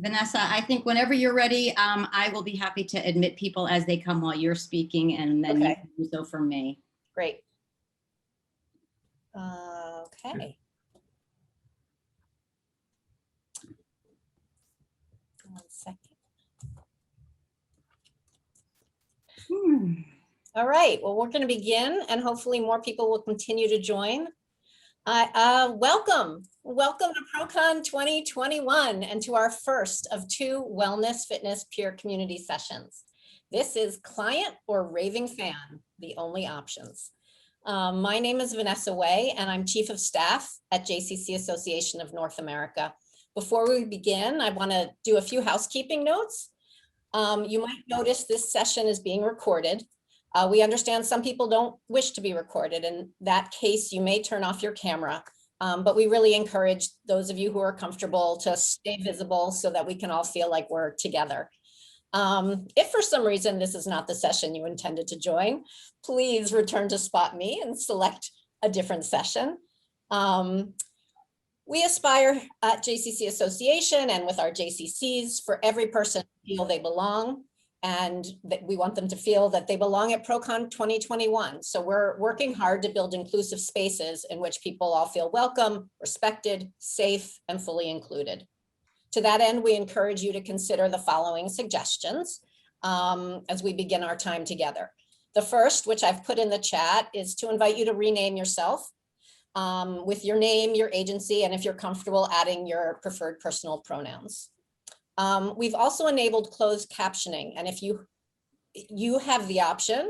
Vanessa, I think whenever you're ready, I will be happy to admit people as they come while you're speaking, and then you can do so for me. Great. Okay. One second. All right, well, we're going to begin, and hopefully more people will continue to join. Welcome to ProCon 2021 and to our first of 2 wellness fitness peer community sessions. This is client or raving fan, the only options. My name is Vanessa Way, and I'm Chief of Staff at JCC Association of North America. Before we begin, I want to do a few housekeeping notes. You might notice this session is being recorded. We understand some people don't wish to be recorded. In that case, you may turn off your camera, but we really encourage those of you who are comfortable to stay visible so that we can all feel like we're together. If for some reason this is not the session you intended to join, please return to Spot Me and select a different session. We aspire at JCC Association and with our JCCs for every person to feel they belong, and that we want them to feel that they belong at ProCon 2021. So we're working hard to build inclusive spaces in which people all feel welcome, respected, safe, and fully included. To that end, we encourage you to consider the following suggestions as we begin our time together. The first, which I've put in the chat, is to invite you to rename yourself with your name, your agency, and if you're comfortable, adding your preferred personal pronouns. We've also enabled closed captioning, and if you have the option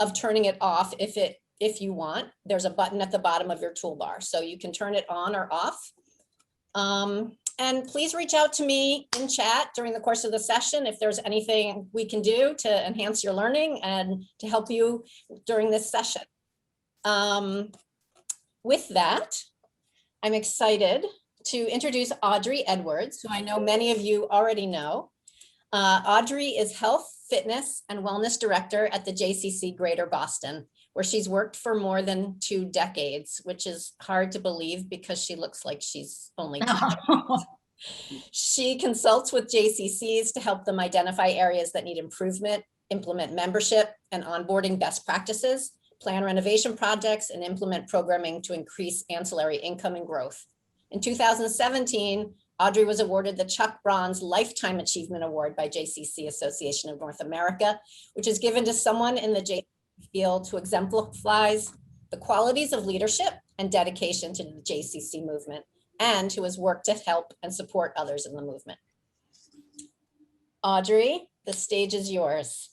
of turning it off if you want. There's a button at the bottom of your toolbar, so you can turn it on or off. And please reach out to me in chat during the course of the session if there's anything we can do to enhance your learning and to help you during this session. With that, I'm excited to introduce Audrey Edwards, who I know many of you already know. Audrey is Health, Fitness, and Wellness Director at the JCC Greater Boston, where she's worked for more than 2 decades, which is hard to believe because she looks like she's only 2. She consults with JCCs to help them identify areas that need improvement, implement membership and onboarding best practices, plan renovation projects, and implement programming to increase ancillary income and growth. In 2017, Audrey was awarded the Chuck Bronze Lifetime Achievement Award by JCC Association of North America, which is given to someone in the JCC field who exemplifies the qualities of leadership and dedication to the JCC movement, and who has worked to help and support others in the movement. Audrey, the stage is yours.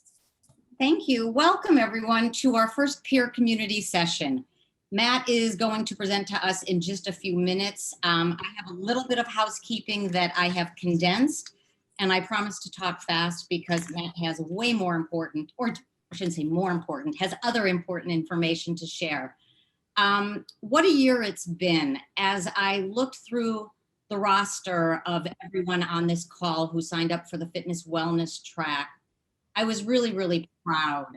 Thank you. Welcome everyone to our first peer community session. Matt is going to present to us in just a few minutes. I have a little bit of housekeeping that I have condensed, and I promise to talk fast because Matt has way more important, or I shouldn't say more important, has other important information to share. What a year it's been. As I looked through the roster of everyone on this call who signed up for the fitness wellness track, I was really, really proud.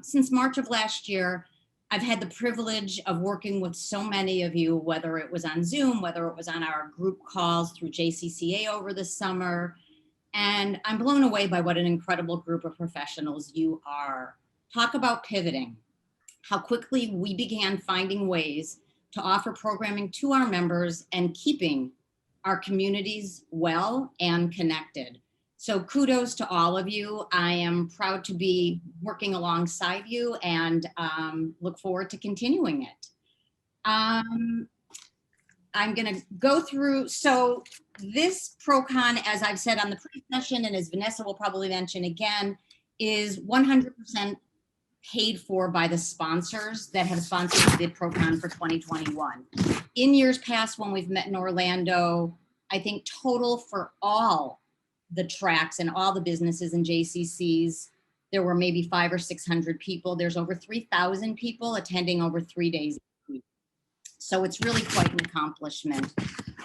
Since March of last year, I've had the privilege of working with so many of you, whether it was on Zoom, whether it was on our group calls through JCCA over the summer. And I'm blown away by what an incredible group of professionals you are. Talk about pivoting. How quickly we began finding ways to offer programming to our members and keeping our communities well and connected. So kudos to all of you. I am proud to be working alongside you and look forward to continuing it. I'm gonna go through, so this ProCon, as I've said on the pre-session and as Vanessa will probably mention again, is 100% paid for by the sponsors that have sponsored the ProCon for 2021. In years past when we've met in Orlando, I think total for all the tracks and all the businesses and JCCs, there were maybe 500 or 600 people. There's over 3,000 people attending over 3 days. So it's really quite an accomplishment.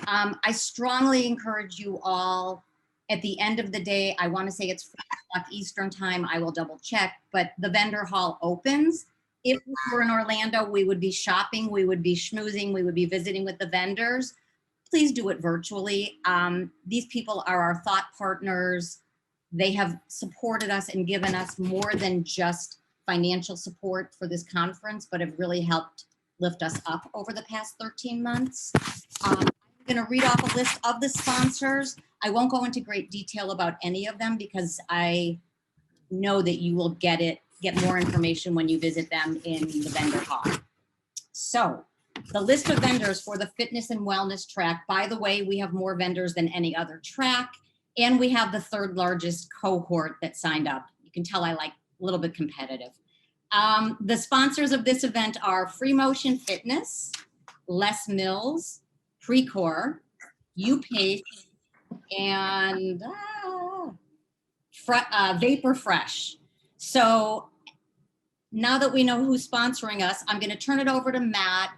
I strongly encourage you all, at the end of the day, I want to say it's 5 o'clock Eastern time, I will double check, but the vendor hall opens. If we were in Orlando, we would be shopping, we would be schmoozing, we would be visiting with the vendors. please do it virtually. These people are our thought partners. They have supported us and given us more than just financial support for this conference, but have really helped lift us up over the past 13 months. I'm going to read off a list of the sponsors. I won't go into great detail about any of them because I know that you will get more information when you visit them in the vendor hall. So the list of vendors for the fitness and wellness track, by the way, we have more vendors than any other track, and we have the third largest cohort that signed up. You can tell I like a little bit competitive. The sponsors of this event are Free Motion Fitness, Les Mills, Precor, UPace, and Vapor Fresh. So now that we know who's sponsoring us, I'm going to turn it over to Matt.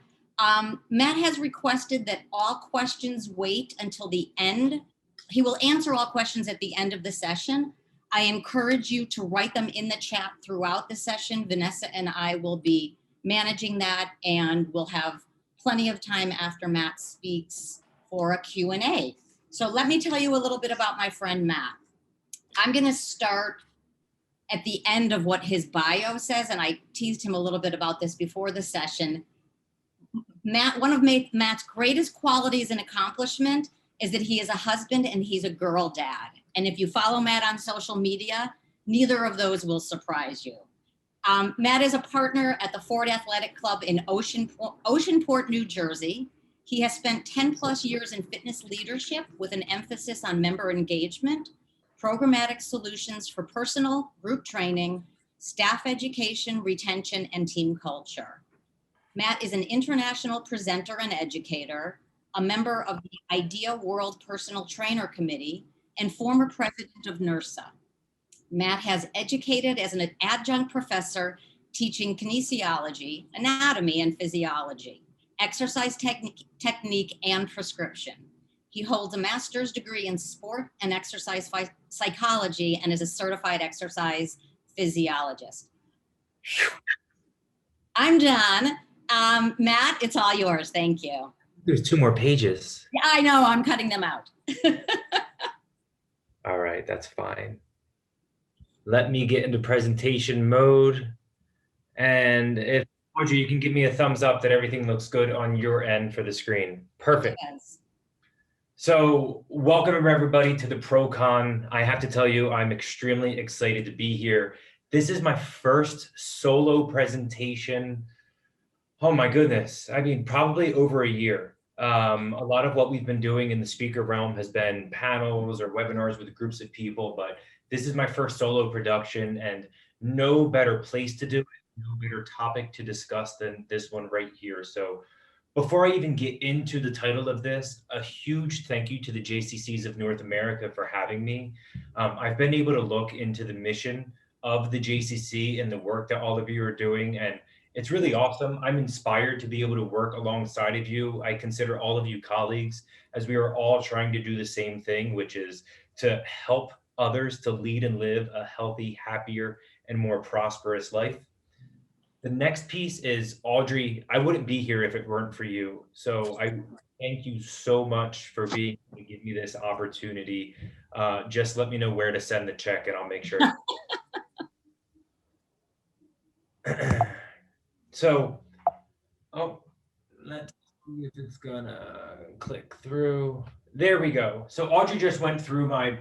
Matt has requested that all questions wait until the end. He will answer all questions at the end of the session. I encourage you to write them in the chat throughout the session. Vanessa and I will be managing that, and we'll have plenty of time after Matt speaks for a Q&A. So let me tell you a little bit about my friend Matt. I'm going to start at the end of what his bio says, and I teased him a little bit about this before the session. Matt, one of Matt's greatest qualities and accomplishment is that he is a husband and he's a girl dad. And if you follow Matt on social media, neither of those will surprise you. Matt is a partner at the Ford Athletic Club in Oceanport, New Jersey. He has spent 10 plus years in fitness leadership with an emphasis on member engagement, programmatic solutions for personal, group training, staff education, retention, and team culture. Matt is an international presenter and educator, a member of the IDEA World Personal Trainer Committee, and former president of NERSA. Matt has educated as an adjunct professor teaching kinesiology, anatomy and physiology, exercise technique and prescription. He holds a master's degree in sport and exercise psychology and is a certified exercise physiologist. I'm done. Matt, it's all yours. Thank you. There's 2 more pages. Yeah, I know. I'm cutting them out. All right, that's fine. Let me get into presentation mode. And if Audrey, you can give me a thumbs up that everything looks good on your end for the screen. Perfect. Yes. So welcome everybody to the ProCon. I have to tell you, I'm extremely excited to be here. This is my first solo presentation. Oh my goodness. I mean, probably over a year. A lot of what we've been doing in the speaker realm has been panels or webinars with groups of people, but this is my first solo production, and no better place to do it, no better topic to discuss than this one right here. So before I even get into the title of this, a huge thank you to the JCCs of North America for having me. I've been able to look into the mission of the JCC and the work that all of you are doing, and it's really awesome. I'm inspired to be able to work alongside of you. I consider all of you colleagues, as we are all trying to do the same thing, which is to help others to lead and live a healthy, happier, and more prosperous life. The next piece is Audrey. I wouldn't be here if it weren't for you. So I thank you so much for being able to give me this opportunity. Just let me know where to send the check and I'll make sure. So, let's see if it's gonna click through. There we go. So Audrey just went through my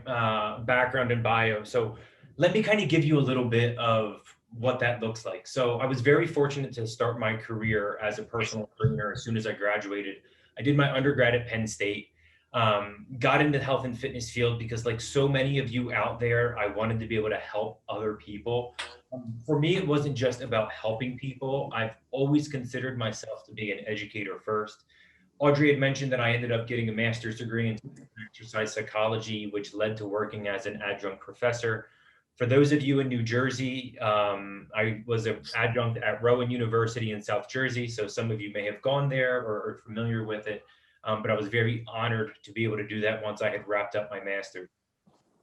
background and bio. So let me kind of give you a little bit of what that looks like. So I was very fortunate to start my career as a personal trainer as soon as I graduated. I did my undergrad at Penn State, got into the health and fitness field because, like so many of you out there, I wanted to be able to help other people. For me, it wasn't just about helping people. I've always considered myself to be an educator first. Audrey had mentioned that I ended up getting a master's degree in exercise psychology, which led to working as an adjunct professor. For those of you in New Jersey, I was an adjunct at Rowan University in South Jersey. So some of you may have gone there or are familiar with it. But I was very honored to be able to do that once I had wrapped up my master's.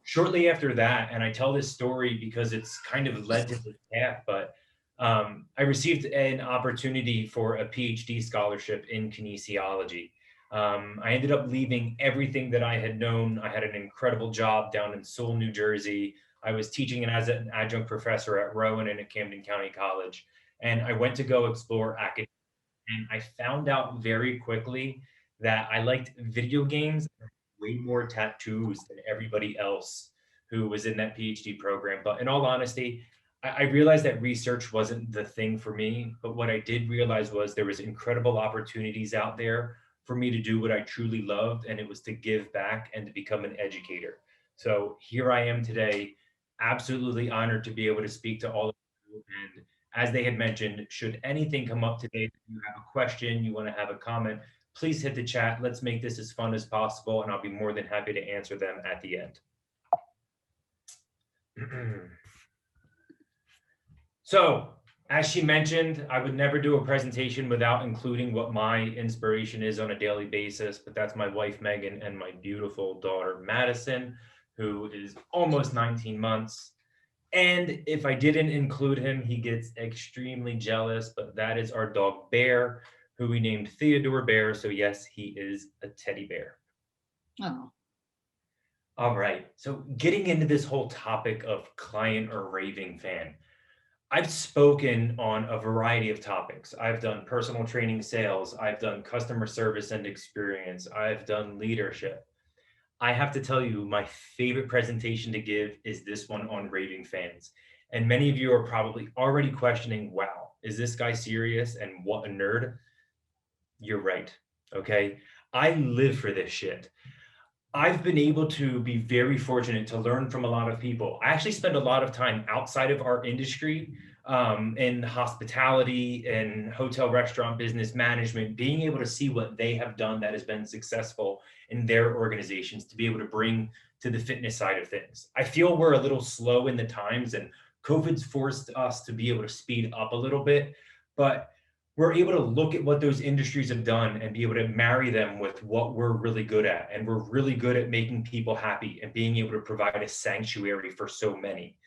Shortly after that, and I tell this story because it's kind of led to this path, but I received an opportunity for a PhD scholarship in kinesiology. I ended up leaving everything that I had known. I had an incredible job down in Sewell, New Jersey. I was teaching as an adjunct professor at Rowan and at Camden County College. And I went to go explore academia. And I found out very quickly that I liked video games way more tattoos than everybody else who was in that PhD program. But in all honesty, I realized that research wasn't the thing for me. But what I did realize was there was incredible opportunities out there for me to do what I truly loved, and it was to give back and to become an educator. So here I am today, absolutely honored to be able to speak to all of you. And as they had mentioned, should anything come up today, you have a question, you want to have a comment, please hit the chat. Let's make this as fun as possible, and I'll be more than happy to answer them at the end. So, as she mentioned, I would never do a presentation without including what my inspiration is on a daily basis, but that's my wife, Megan, and my beautiful daughter, Madison, who is almost 19 months. And if I didn't include him, he gets extremely jealous, but that is our dog Bear, who we named Theodore Bear. So yes, he is a teddy bear. Oh. All right, so getting into this whole topic of client or raving fan, I've spoken on a variety of topics. I've done personal training sales, I've done customer service and experience, I've done leadership. I have to tell you, my favorite presentation to give is this one on raving fans. And many of you are probably already questioning, wow, is this guy serious? And what a nerd. You're right. Okay. I live for this shit. I've been able to be very fortunate to learn from a lot of people. I actually spend a lot of time outside of our industry, in hospitality and hotel restaurant business management, being able to see what they have done that has been successful in their organizations to be able to bring to the fitness side of things. I feel we're a little slow in the times, and COVID's forced us to be able to speed up a little bit, but we're able to look at what those industries have done and be able to marry them with what we're really good at. And we're really good at making people happy and being able to provide a sanctuary for so many.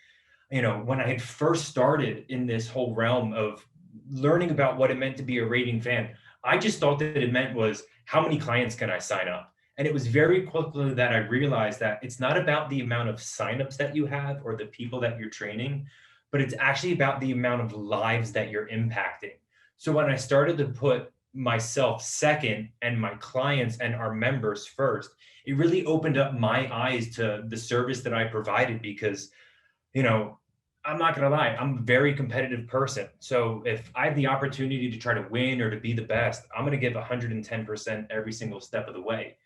You know, when I had first started in this whole realm of learning about what it meant to be a raving fan, I just thought that it meant was, how many clients can I sign up? And it was very quickly that I realized that it's not about the amount of signups that you have or the people that you're training, but it's actually about the amount of lives that you're impacting. So when I started to put myself second and my clients and our members first, it really opened up my eyes to the service that I provided because, you know, I'm not going to lie, I'm a very competitive person. So if I have the opportunity to try to win or to be the best, I'm going to give 110% every single step of the way.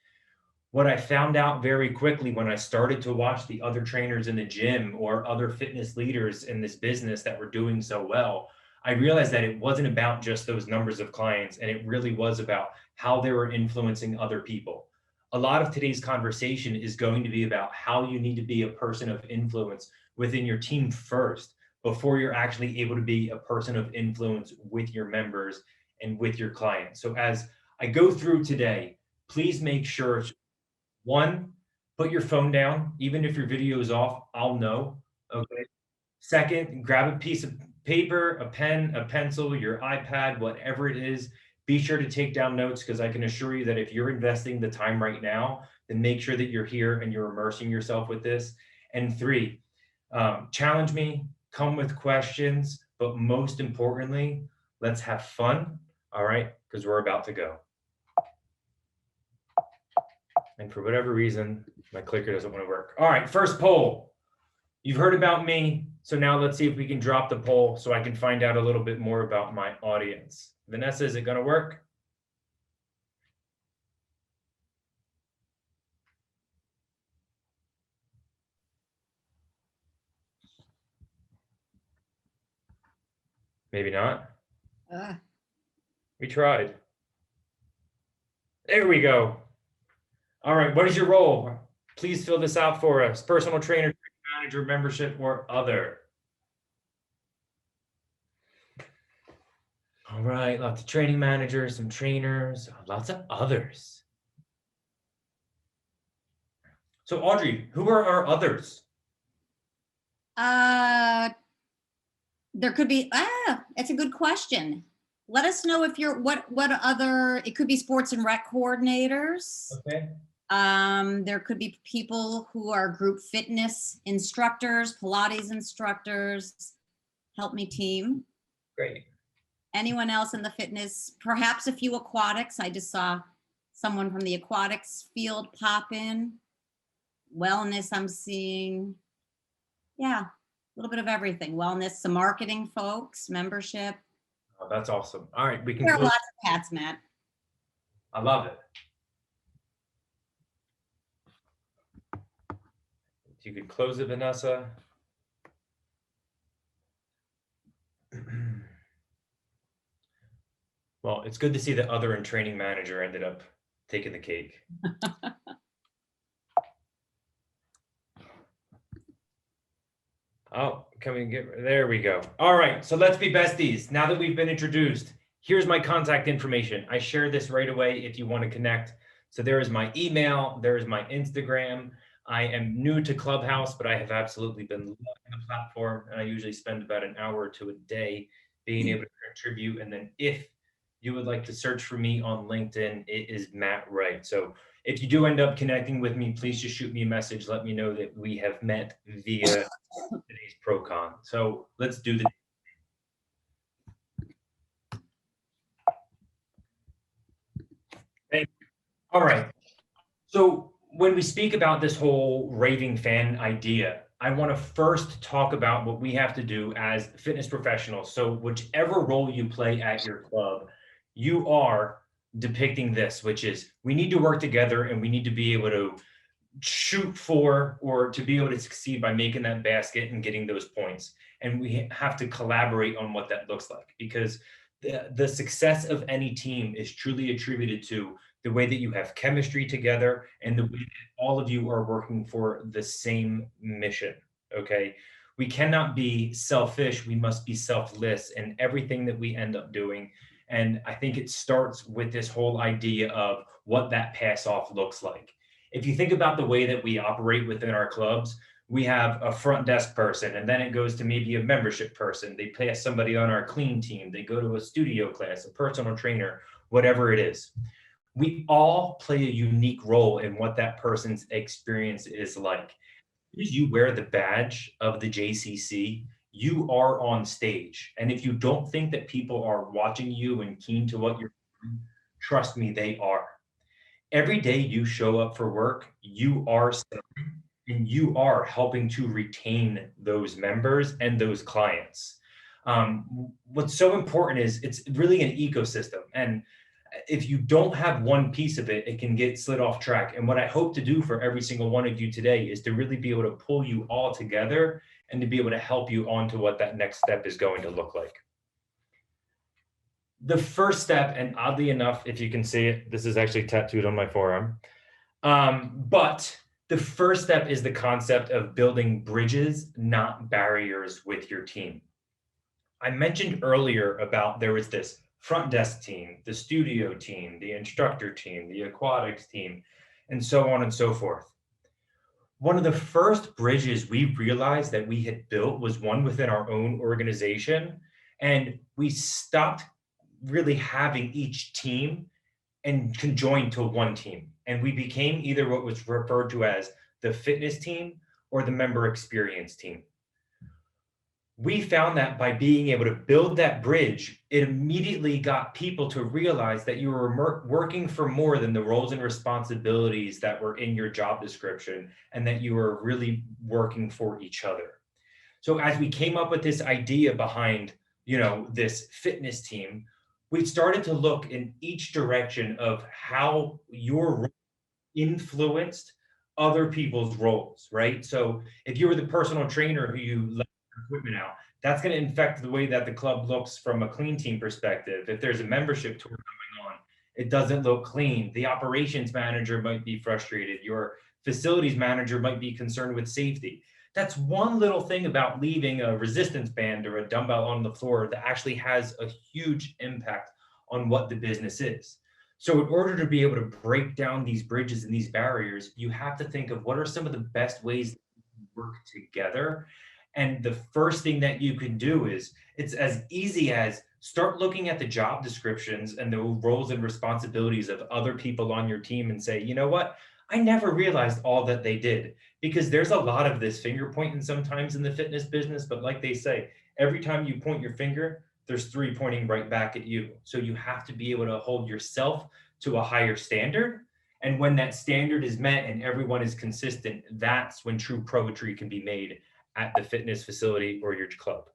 What I found out very quickly when I started to watch the other trainers in the gym or other fitness leaders in this business that were doing so well, I realized that it wasn't about just those numbers of clients, and it really was about how they were influencing other people. A lot of today's conversation is going to be about how you need to be a person of influence within your team first, before you're actually able to be a person of influence with your members and with your clients. So as I go through today, please make sure, one, put your phone down. Even if your video is off, I'll know. Okay. Second, grab a piece of paper, a pen, a pencil, your iPad, whatever it is. Be sure to take down notes, because I can assure you that if you're investing the time right now, then make sure that you're here and you're immersing yourself with this. And three, challenge me, come with questions, but most importantly, let's have fun. All right, because we're about to go. And for whatever reason, my clicker doesn't want to work. All right, first poll. You've heard about me, so now let's see if we can drop the poll so I can find out a little bit more about my audience. Vanessa, is it going to work? Maybe not. We tried. There we go. All right, what is your role? Please fill this out for us. Personal trainer, manager, membership, or other. All right, lots of training managers, some trainers, lots of others. So Audrey, who are our others? There could be, that's a good question. let us know if you're, what other, it could be sports and rec coordinators. Okay. There could be people who are group fitness instructors, Pilates instructors, help me team. Great. Anyone else in the fitness, perhaps a few aquatics. I just saw someone from the aquatics field pop in. Wellness, I'm seeing. Yeah, a little bit of everything. Wellness, some marketing folks, membership. Oh, that's awesome. All right, we can There are close. lots of hats, Matt. I love it. If you could close it, Vanessa. Well, it's good to see the other in training manager ended up taking the cake. Oh, can we get, there we go. All right, so let's be besties. Now that we've been introduced, here's my contact information. I share this right away if you want to connect. So there is my email, there is my Instagram. I am new to Clubhouse, but I have absolutely been loving the platform, and I usually spend about an hour to a day being able to contribute. And then if you would like to search for me on LinkedIn, it is Matt Wright. So if you do end up connecting with me, please just shoot me a message. Let me know that we have met via today's ProCon. So let's do the. Thank you. All right. So when we speak about this whole raving fan idea, I want to first talk about what we have to do as fitness professionals. So whichever role you play at your club, you are depicting this, which is we need to work together and we need to be able to shoot for or to be able to succeed by making that basket and getting those points. And we have to collaborate on what that looks like, because the success of any team is truly attributed to the way that you have chemistry together and the way that all of you are working for the same mission. Okay. We cannot be selfish. We must be selfless in everything that we end up doing. And I think it starts with this whole idea of what that pass off looks like. If you think about the way that we operate within our clubs, we have a front desk person, and then it goes to maybe a membership person. They pass somebody on our clean team. They go to a studio class, a personal trainer, whatever it is. We all play a unique role in what that person's experience is like. If you wear the badge of the JCC, you are on stage. And if you don't think that people are watching you and keen to what you're doing, trust me, they are. Every day you show up for work, you are selling and you are helping to retain those members and those clients. What's so important is it's really an ecosystem. And if you don't have one piece of it, it can get slid off track. And what I hope to do for every single one of you today is to really be able to pull you all together and to be able to help you onto what that next step is going to look like. The first step, and oddly enough, if you can see it, this is actually tattooed on my forearm. But the first step is the concept of building bridges, not barriers, with your team. I mentioned earlier about there was this front desk team, the studio team, the instructor team, the aquatics team, and so on and so forth. One of the first bridges we realized that we had built was one within our own organization, and we stopped really having each team and conjoined to one team. And we became either what was referred to as the fitness team or the member experience team. We found that by being able to build that bridge, it immediately got people to realize that you were working for more than the roles and responsibilities that were in your job description, and that you were really working for each other. So as we came up with this idea behind, this fitness team, we started to look in each direction of how your role influenced other people's roles, right? So if you were the personal trainer who you let your equipment out, that's going to infect the way that the club looks from a clean team perspective. If there's a membership tour going on, it doesn't look clean. The operations manager might be frustrated. Your facilities manager might be concerned with safety. That's one little thing about leaving a resistance band or a dumbbell on the floor that actually has a huge impact on what the business is. So in order to be able to break down these bridges and these barriers, you have to think of what are some of the best ways to work together And the first thing that you can do is, it's as easy as start looking at the job descriptions and the roles and responsibilities of other people on your team and say, you know what? I never realized all that they did, because there's a lot of this finger pointing sometimes in the fitness business. But like they say, every time you point your finger, there's three pointing right back at you. So you have to be able to hold yourself to a higher standard. And when that standard is met and everyone is consistent, that's when true poetry can be made at the fitness facility or your club.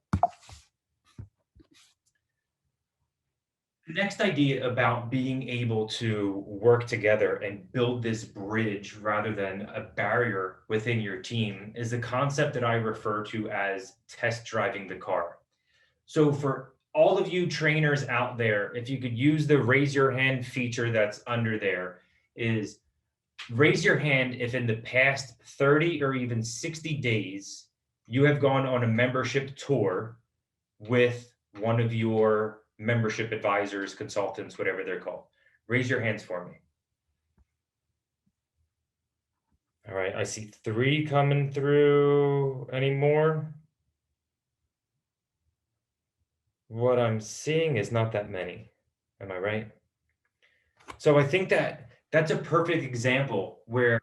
The next idea about being able to work together and build this bridge rather than a barrier within your team is a concept that I refer to as test driving the car. So for all of you trainers out there, if you could use the raise your hand feature that's under there, is raise your hand if in the past 30 or even 60 days, you have gone on a membership tour with one of your membership advisors, consultants, whatever they're called. Raise your hands for me. All right, I see 3 coming through. Any more? What I'm seeing is not that many. Am I right? So I think that that's a perfect example where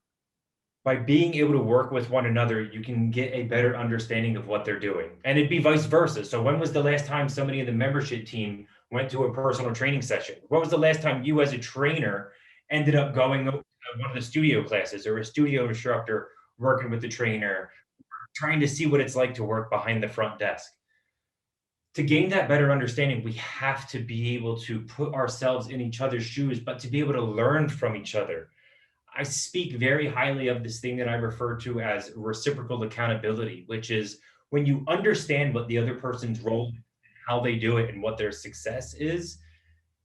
by being able to work with one another, you can get a better understanding of what they're doing. And it'd be vice versa. So when was the last time somebody in the membership team went to a personal training session? What was the last time you as a trainer ended up going to one of the studio classes, or a studio instructor working with the trainer, trying to see what it's like to work behind the front desk? To gain that better understanding, we have to be able to put ourselves in each other's shoes, but to be able to learn from each other. I speak very highly of this thing that I refer to as reciprocal accountability, which is when you understand what the other person's role, how they do it, and what their success is,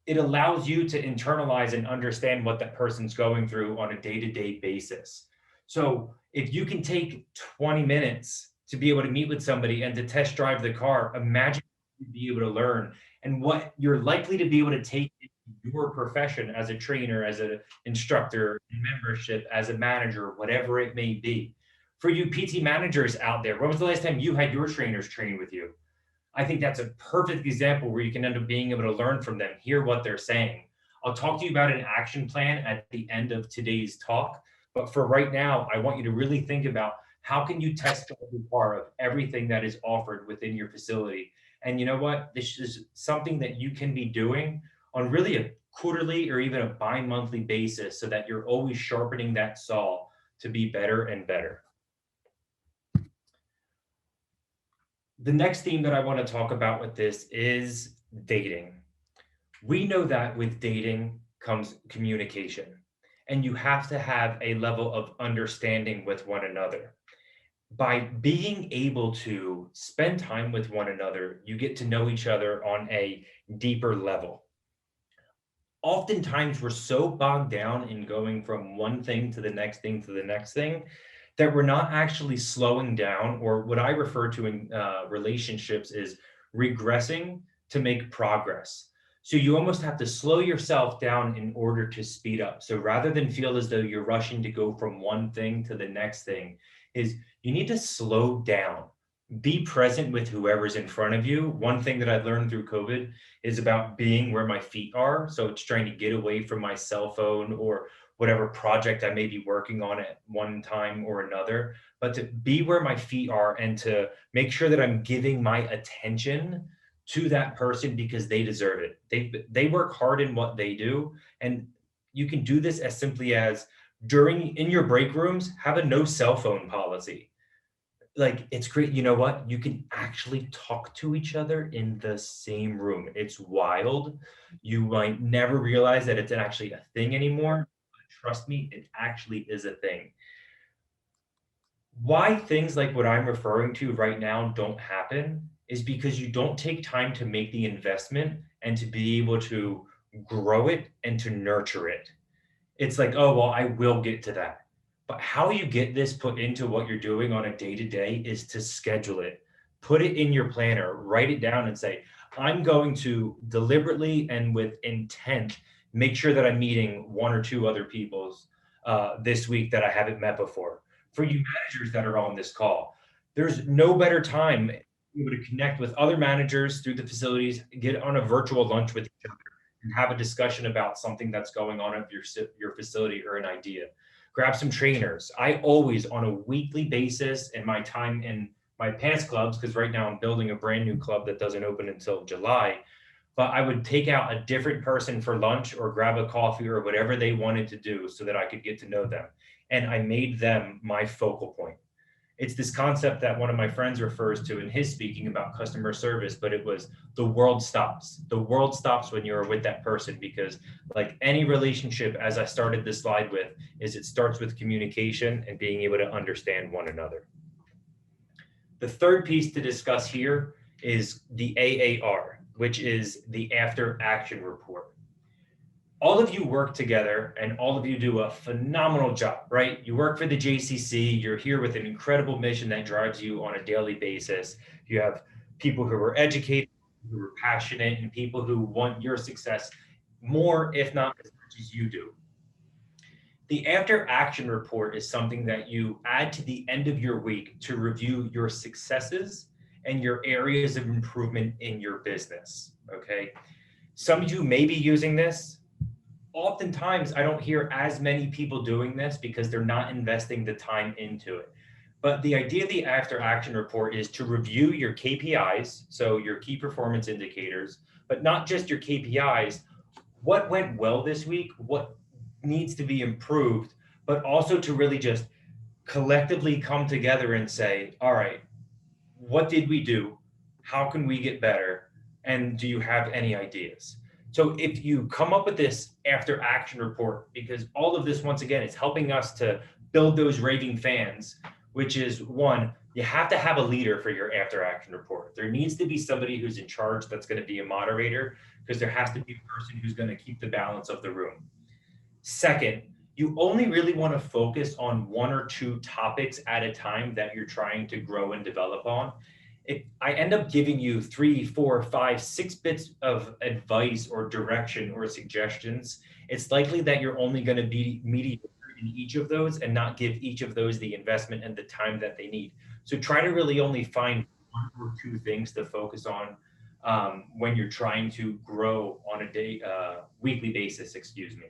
it allows you to internalize and understand what that person's going through on a day-to-day basis. So if you can take 20 minutes to be able to meet with somebody and to test drive the car, imagine you'd be able to learn and what you're likely to be able to take your profession as a trainer, as an instructor, in membership, as a manager, whatever it may be. For you PT managers out there, when was the last time you had your trainers train with you? I think that's a perfect example where you can end up being able to learn from them, hear what they're saying. I'll talk to you about an action plan at the end of today's talk. But for right now, I want you to really think about how can you test every part of everything that is offered within your facility. And you know what? This is something that you can be doing on really a quarterly or even a bi-monthly basis so that you're always sharpening that saw to be better and better. The next theme that I want to talk about with this is dating. We know that with dating comes communication, and you have to have a level of understanding with one another. By being able to spend time with one another, you get to know each other on a deeper level. Oftentimes, we're so bogged down in going from one thing to the next thing to the next thing that we're not actually slowing down, or what I refer to in relationships is regressing to make progress. So you almost have to slow yourself down in order to speed up. So rather than feel as though you're rushing to go from one thing to the next thing, is you need to slow down. Be present with whoever's in front of you. One thing that I've learned through COVID is about being where my feet are. So it's trying to get away from my cell phone or whatever project I may be working on at one time or another, but to be where my feet are and to make sure that I'm giving my attention to that person because they deserve it. They work hard in what they do. And you can do this as simply as in your break rooms, have a no cell phone policy. Like, it's great. You know what? You can actually talk to each other in the same room. It's wild. You might never realize that it's actually a thing anymore. But trust me, it actually is a thing. Why things like what I'm referring to right now don't happen is because you don't take time to make the investment and to be able to grow it and to nurture it. It's like, oh, well, I will get to that. But how you get this put into what you're doing on a day-to-day is to schedule it. Put it in your planner, write it down and say, I'm going to deliberately and with intent make sure that I'm meeting 1 or 2 other people's this week that I haven't met before. For you managers that are on this call, There's no better time to be able to connect with other managers through the facilities, get on a virtual lunch with each other, and have a discussion about something that's going on at your facility or an idea. Grab some trainers. I always, on a weekly basis, in my time in my past clubs, because right now I'm building a brand new club that doesn't open until July, but I would take out a different person for lunch or grab a coffee or whatever they wanted to do so that I could get to know them. And I made them my focal point. It's this concept that one of my friends refers to in his speaking about customer service, but it was the world stops. The world stops when you're with that person, because like any relationship, as I started this slide with, is it starts with communication and being able to understand one another. The third piece to discuss here is the AAR, which is the after action report. All of you work together and all of you do a phenomenal job, right? You work for the JCC, you're here with an incredible mission that drives you on a daily basis. You have people who are educated, who are passionate, and people who want your success more, if not as much as you do. The after action report is something that you add to the end of your week to review your successes and your areas of improvement in your business, okay? Some of you may be using this. Oftentimes, I don't hear as many people doing this because they're not investing the time into it. But the idea of the after action report is to review your KPIs, so your key performance indicators, but not just your KPIs, what went well this week, what needs to be improved, but also to really just collectively come together and say, all right, what did we do? How can we get better? And do you have any ideas? So if you come up with this after action report, because all of this, once again, is helping us to build those raving fans, which is one, you have to have a leader for your after action report. There needs to be somebody who's in charge that's going to be a moderator, because there has to be a person who's going to keep the balance of the room. Second, you only really want to focus on one or two topics at a time that you're trying to grow and develop on. If I end up giving you 3, 4, 5, 6 bits of advice or direction or suggestions, it's likely that you're only going to be mediocre in each of those and not give each of those the investment and the time that they need. So try to really only find 1 or 2 things to focus on when you're trying to grow on a weekly basis, excuse me.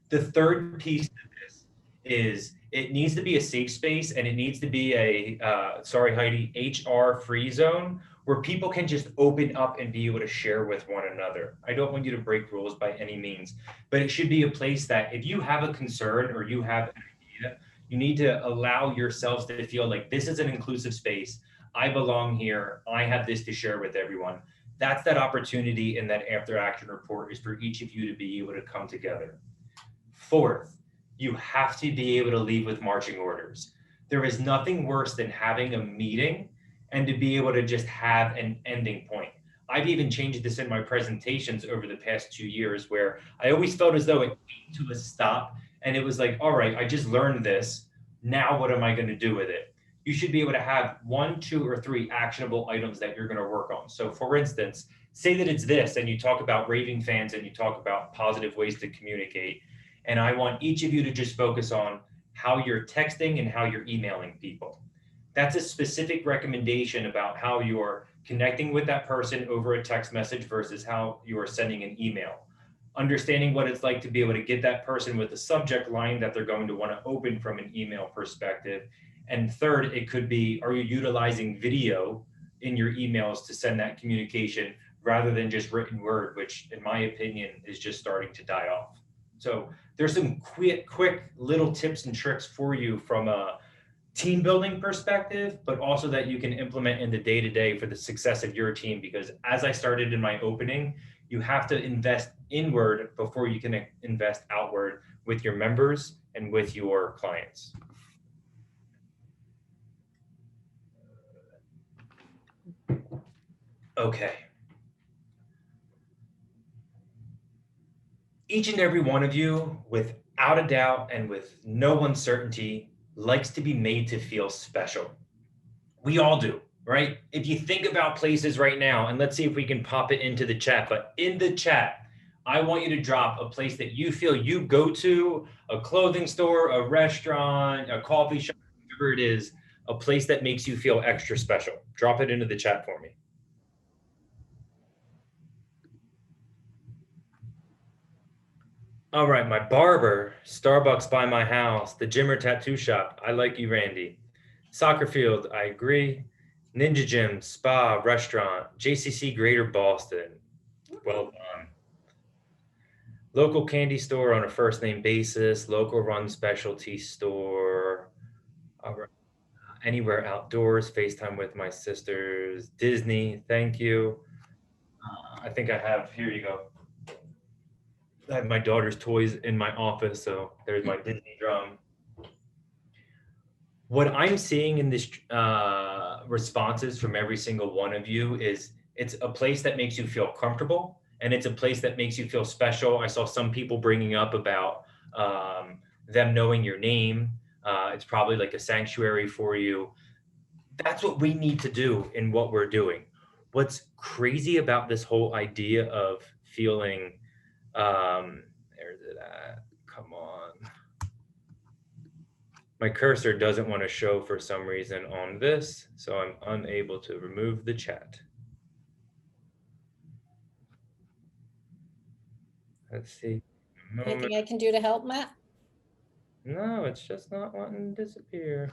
The third piece of this is it needs to be a safe space, and it needs to be a, sorry, Heidi, HR free zone where people can just open up and be able to share with one another. I don't want you to break rules by any means, but it should be a place that if you have a concern or you have an idea, you need to allow yourselves to feel like this is an inclusive space. I belong here. I have this to share with everyone. That's that opportunity in that after action report, is for each of you to be able to come together. Fourth, you have to be able to leave with marching orders. There is nothing worse than having a meeting and to be able to just have an ending point. I've even changed this in my presentations over the past 2 years, where I always felt as though it came to a stop and it was like, all right, I just learned this. Now what am I going to do with it? You should be able to have 1, 2, or 3 actionable items that you're going to work on. So for instance, say that it's this, and you talk about raving fans and you talk about positive ways to communicate. And I want each of you to just focus on how you're texting and how you're emailing people. That's a specific recommendation about how you're connecting with that person over a text message versus how you are sending an email. Understanding what it's like to be able to get that person with a subject line that they're going to want to open from an email perspective. And third, it could be, are you utilizing video in your emails to send that communication rather than just written word, which in my opinion is just starting to die off. So there's some quick little tips and tricks for you from a team building perspective, but also that you can implement in the day-to-day for the success of your team. Because as I started in my opening, you have to invest inward before you can invest outward with your members and with your clients. Okay. Each and every one of you, without a doubt and with no uncertainty, likes to be made to feel special. We all do, right? If you think about places right now, and let's see if we can pop it into the chat, but in the chat, I want you to drop a place that you feel you go to, a clothing store, a restaurant, a coffee shop, whatever it is, a place that makes you feel extra special. Drop it into the chat for me. All right, my barber, Starbucks by my house, the gym or tattoo shop. I like you, Randy. Soccer field, I agree. Ninja gym, spa, restaurant, JCC Greater Boston. Well done. Local candy store on a first name basis, local run specialty store. All right. Anywhere outdoors, FaceTime with my sisters, Disney, thank you. I think I have, here you go. I have my daughter's toys in my office, so there's my Disney drum. What I'm seeing in this responses from every single one of you is it's a place that makes you feel comfortable, and it's a place that makes you feel special. I saw some people bringing up about them knowing your name. It's probably like a sanctuary for you. That's what we need to do in what we're doing. What's crazy about this whole idea of feeling, there's it at, come on. My cursor doesn't want to show for some reason on this, so I'm unable to remove the chat. Let's see. Anything I can do to help, Matt? No, it's just not wanting to disappear.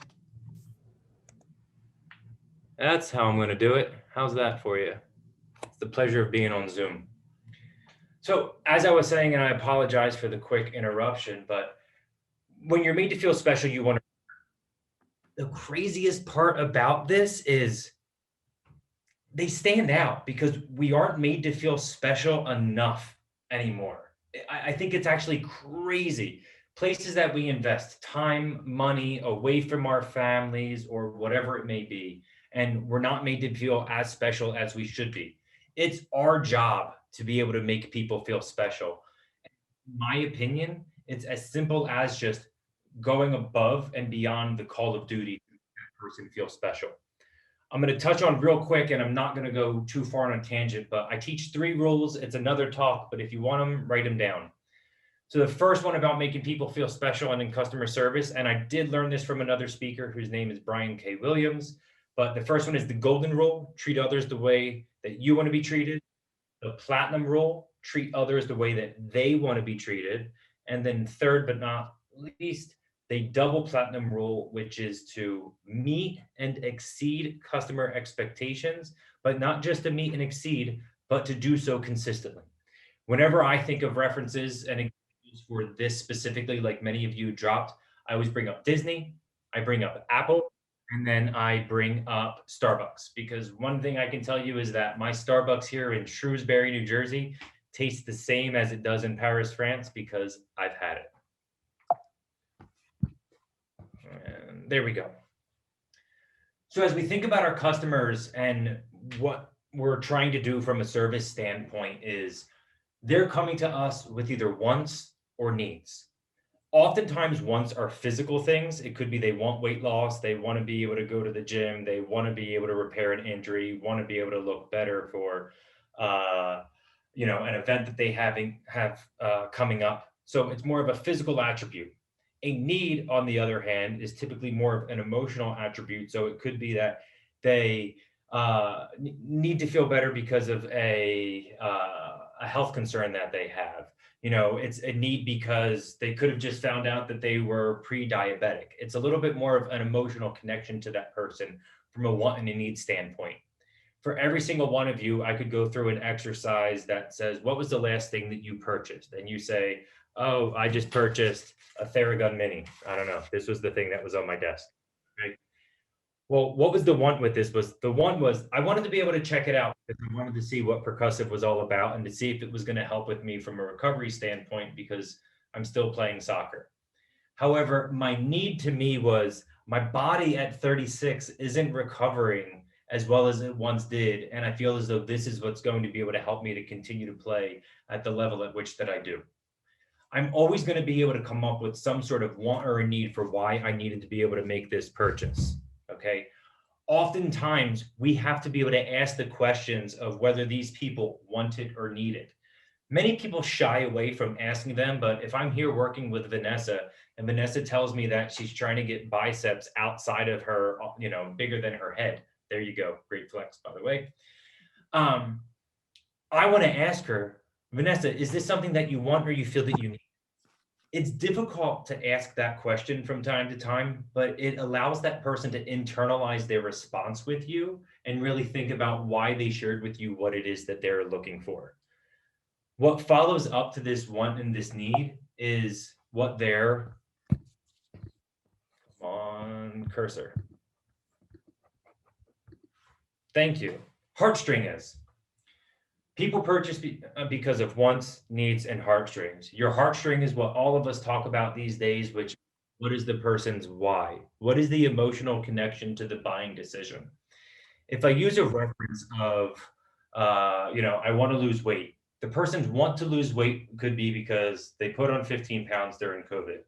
That's how I'm going to do it. How's that for you? It's the pleasure of being on Zoom. So as I was saying, and I apologize for the quick interruption, but when you're made to feel special, you want to. The craziest part about this is they stand out because we aren't made to feel special enough anymore. I think it's actually crazy. Places that we invest time, money away from our families or whatever it may be, and we're not made to feel as special as we should be. It's our job to be able to make people feel special. In my opinion, it's as simple as just going above and beyond the call of duty to make that person feel special. I'm going to touch on real quick, and I'm not going to go too far on a tangent, but I teach 3 rules. It's another talk, but if you want them, write them down. So the first one about making people feel special and in customer service, and I did learn this from another speaker whose name is Brian K. Williams, but the first one is the golden rule: treat others the way that you want to be treated. The platinum rule: treat others the way that they want to be treated. And then third but not least, the double platinum rule, which is to meet and exceed customer expectations, but not just to meet and exceed, but to do so consistently. Whenever I think of references and examples for this specifically, like many of you dropped, I always bring up Disney, I bring up Apple, and then I bring up Starbucks, because one thing I can tell you is that my Starbucks here in Shrewsbury, New Jersey tastes the same as it does in Paris, France, because I've had it. And there we go. So as we think about our customers and what we're trying to do from a service standpoint is they're coming to us with either wants or needs. Oftentimes wants are physical things. It could be they want weight loss, they want to be able to go to the gym, they want to be able to repair an injury, want to be able to look better for an event that they have coming up. So it's more of a physical attribute. A need, on the other hand, is typically more of an emotional attribute. So it could be that they need to feel better because of a health concern that they have. It's a need because they could have just found out that they were pre-diabetic. It's a little bit more of an emotional connection to that person from a want and a need standpoint. For every single one of you, I could go through an exercise that says, what was the last thing that you purchased? And you say, oh, I just purchased a Theragun Mini. I don't know. This was the thing that was on my desk. Okay. Well, what was the want with this? The one was I wanted to be able to check it out because I wanted to see what percussive was all about and to see if it was going to help with me from a recovery standpoint because I'm still playing soccer. However, my need to me was my body at 36 isn't recovering as well as it once did. And I feel as though this is what's going to be able to help me to continue to play at the level at which that I do. I'm always going to be able to come up with some sort of want or a need for why I needed to be able to make this purchase. Okay. Oftentimes we have to be able to ask the questions of whether these people want it or need it. Many people shy away from asking them, but if I'm here working with Vanessa and Vanessa tells me that she's trying to get biceps outside of her, bigger than her head, there you go. Great flex, by the way. Um, I want to ask her, Vanessa, is this something that you want or you feel that you need? It's difficult to ask that question from time to time, but it allows that person to internalize their response with you and really think about why they shared with you what it is that they're looking for. What follows up to this want and this need is what their on cursor. Thank you. Heartstring is. People purchase because of wants, needs, and heartstrings. Your heartstring is what all of us talk about these days, which what is the person's why? What is the emotional connection to the buying decision? If I use a reference of, I want to lose weight, the person's want to lose weight could be because they put on 15 pounds during COVID.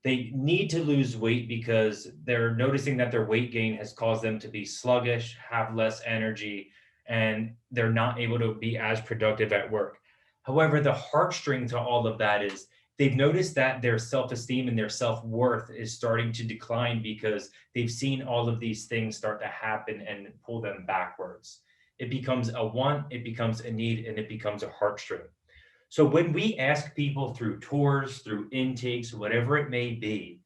They need to lose weight because they're noticing that their weight gain has caused them to be sluggish, have less energy, and they're not able to be as productive at work. However, the heartstring to all of that is they've noticed that their self-esteem and their self-worth is starting to decline because they've seen all of these things start to happen and pull them backwards. It becomes a want, it becomes a need, and it becomes a heartstring. So when we ask people through tours, through intakes, whatever it may be,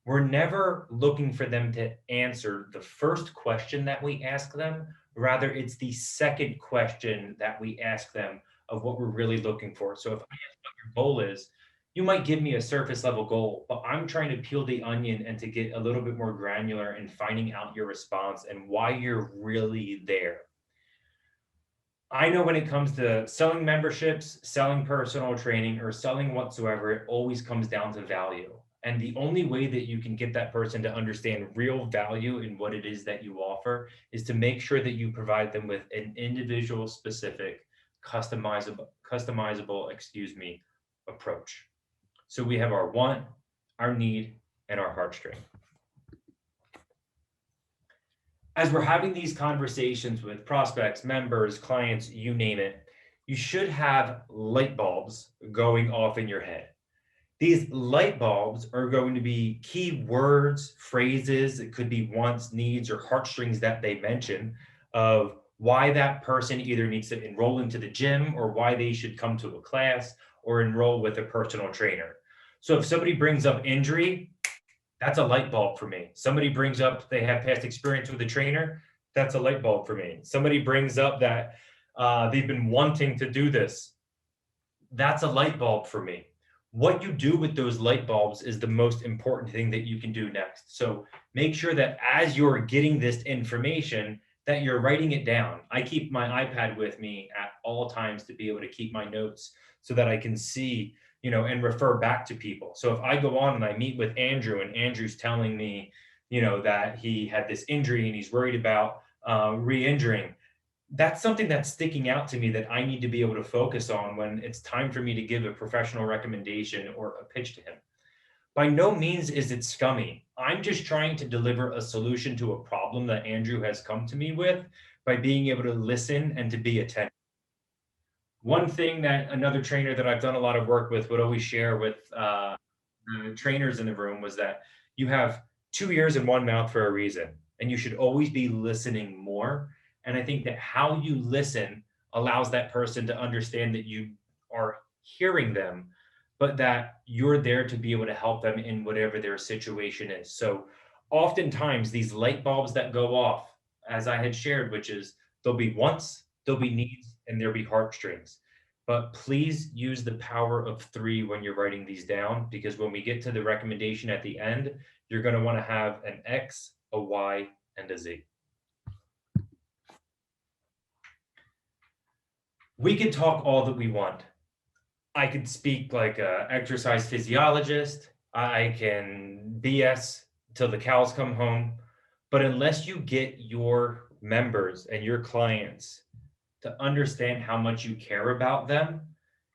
we're never looking for them to answer the first question that we ask them. Rather, it's the second question that we ask them of what we're really looking for. So if I ask what your goal is, you might give me a surface level goal, but I'm trying to peel the onion and to get a little bit more granular in finding out your response and why you're really there. I know when it comes to selling memberships, selling personal training, or selling whatsoever, it always comes down to value. And the only way that you can get that person to understand real value in what it is that you offer is to make sure that you provide them with an individual specific, customizable, approach. So we have our want, our need, and our heartstring. As we're having these conversations with prospects, members, clients, you name it, you should have light bulbs going off in your head. These light bulbs are going to be key words, phrases, it could be wants, needs, or heartstrings that they mention of why that person either needs to enroll into the gym or why they should come to a class or enroll with a personal trainer. So if somebody brings up injury, that's a light bulb for me. Somebody brings up they have past experience with a trainer, that's a light bulb for me. Somebody brings up that they've been wanting to do this, that's a light bulb for me. What you do with those light bulbs is the most important thing that you can do next. So make sure that as you're getting this information, that you're writing it down. I keep my iPad with me at all times to be able to keep my notes so that I can see, and refer back to people. So if I go on and I meet with Andrew and Andrew's telling me, that he had this injury and he's worried about re-injuring, that's something that's sticking out to me that I need to be able to focus on when it's time for me to give a professional recommendation or a pitch to him. By no means is it scummy. I'm just trying to deliver a solution to a problem that Andrew has come to me with by being able to listen and to be attentive. One thing that another trainer that I've done a lot of work with would always share with the trainers in the room was that you have 2 ears and 1 mouth for a reason, and you should always be listening more. And I think that how you listen allows that person to understand that you are hearing them, but that you're there to be able to help them in whatever their situation is. So oftentimes these light bulbs that go off, as I had shared, which is there'll be wants, there'll be needs, and there'll be heartstrings. But please use the power of 3 when you're writing these down, because when we get to the recommendation at the end, you're going to want to have an X, a Y, and a Z. We can talk all that we want. I could speak like an exercise physiologist. I can BS till the cows come home. But unless you get your members and your clients to understand how much you care about them,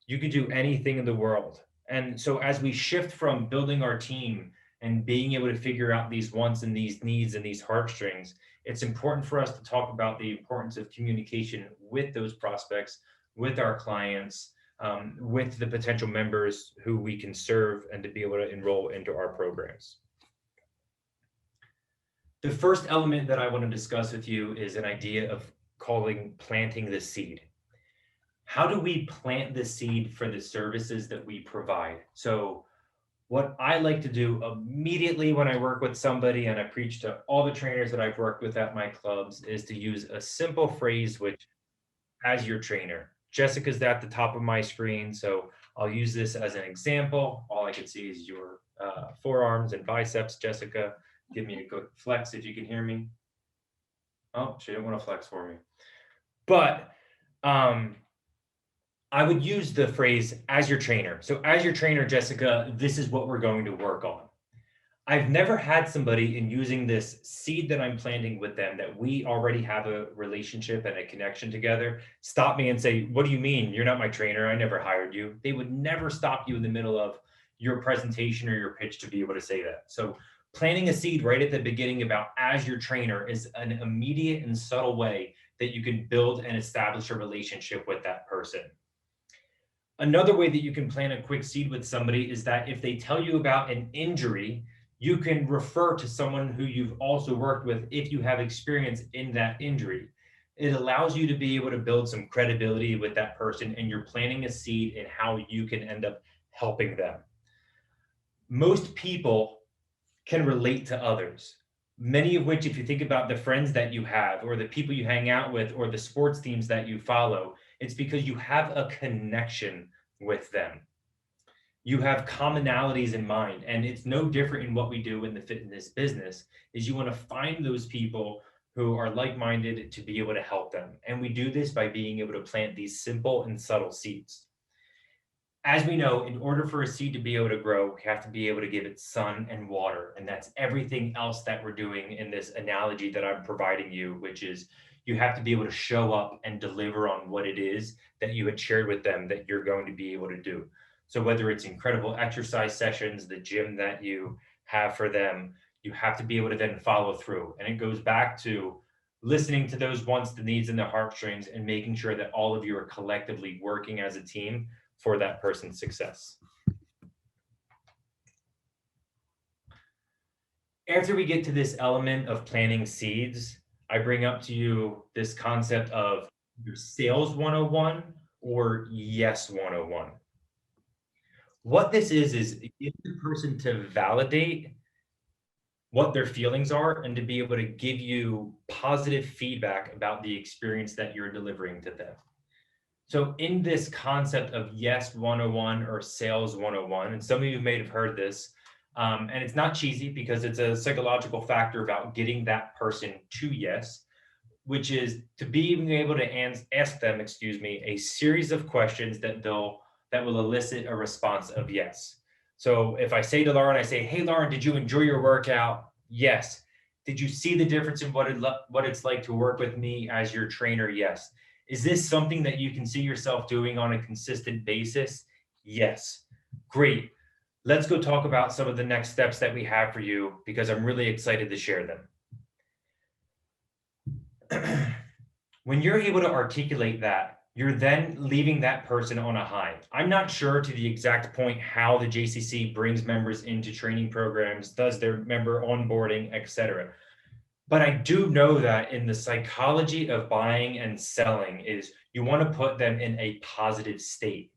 you could do anything in the world. And so as we shift from building our team and being able to figure out these wants and these needs and these heartstrings, it's important for us to talk about the importance of communication with those prospects, with our clients, with the potential members who we can serve and to be able to enroll into our programs. The first element that I want to discuss with you is an idea of calling planting the seed. How do we plant the seed for the services that we provide? So what I like to do immediately when I work with somebody, and I preach to all the trainers that I've worked with at my clubs, is to use a simple phrase, which, as your trainer. Jessica's at the top of my screen, so I'll use this as an example. All I can see is your forearms and biceps. Jessica, give me a good flex if you can hear me. Oh, she didn't want to flex for me. But I would use the phrase as your trainer. So as your trainer, Jessica, this is what we're going to work on. I've never had somebody in using this seed that I'm planting with them that we already have a relationship and a connection together, stop me and say, what do you mean? You're not my trainer. I never hired you. They would never stop you in the middle of your presentation or your pitch to be able to say that. So planting a seed right at the beginning about as your trainer is an immediate and subtle way that you can build and establish a relationship with that person. Another way that you can plant a quick seed with somebody is that if they tell you about an injury, you can refer to someone who you've also worked with if you have experience in that injury. It allows you to be able to build some credibility with that person, and you're planting a seed in how you can end up helping them. Most people can relate to others, many of which, if you think about the friends that you have or the people you hang out with or the sports teams that you follow, it's because you have a connection with them. You have commonalities in mind, and it's no different in what we do in the fitness business. Is you want to find those people who are like-minded to be able to help them. And we do this by being able to plant these simple and subtle seeds. As we know, in order for a seed to be able to grow, we have to be able to give it sun and water. And that's everything else that we're doing in this analogy that I'm providing you, which is you have to be able to show up and deliver on what it is that you had shared with them that you're going to be able to do. So whether it's incredible exercise sessions, the gym that you have for them, you have to be able to then follow through. And it goes back to listening to those wants, the needs, and the heartstrings, and making sure that all of you are collectively working as a team for that person's success. After we get to this element of planting seeds, I bring up to you this concept of sales 101 or yes 101. What this is get the person to validate what their feelings are and to be able to give you positive feedback about the experience that you're delivering to them. So in this concept of yes 101 or sales 101, and some of you may have heard this, and it's not cheesy because it's a psychological factor about getting that person to yes, which is to be able to ask them, a series of questions that will elicit a response of yes. So if I say to Lauren, I say, hey, Lauren, did you enjoy your workout? Yes. Did you see the difference in what it's like to work with me as your trainer? Yes. Is this something that you can see yourself doing on a consistent basis? Yes. Great. Let's go talk about some of the next steps that we have for you because I'm really excited to share them. When you're able to articulate that, you're then leaving that person on a high. I'm not sure to the exact point how the JCC brings members into training programs, does their member onboarding, etc. But I do know that in the psychology of buying and selling is you want to put them in a positive state.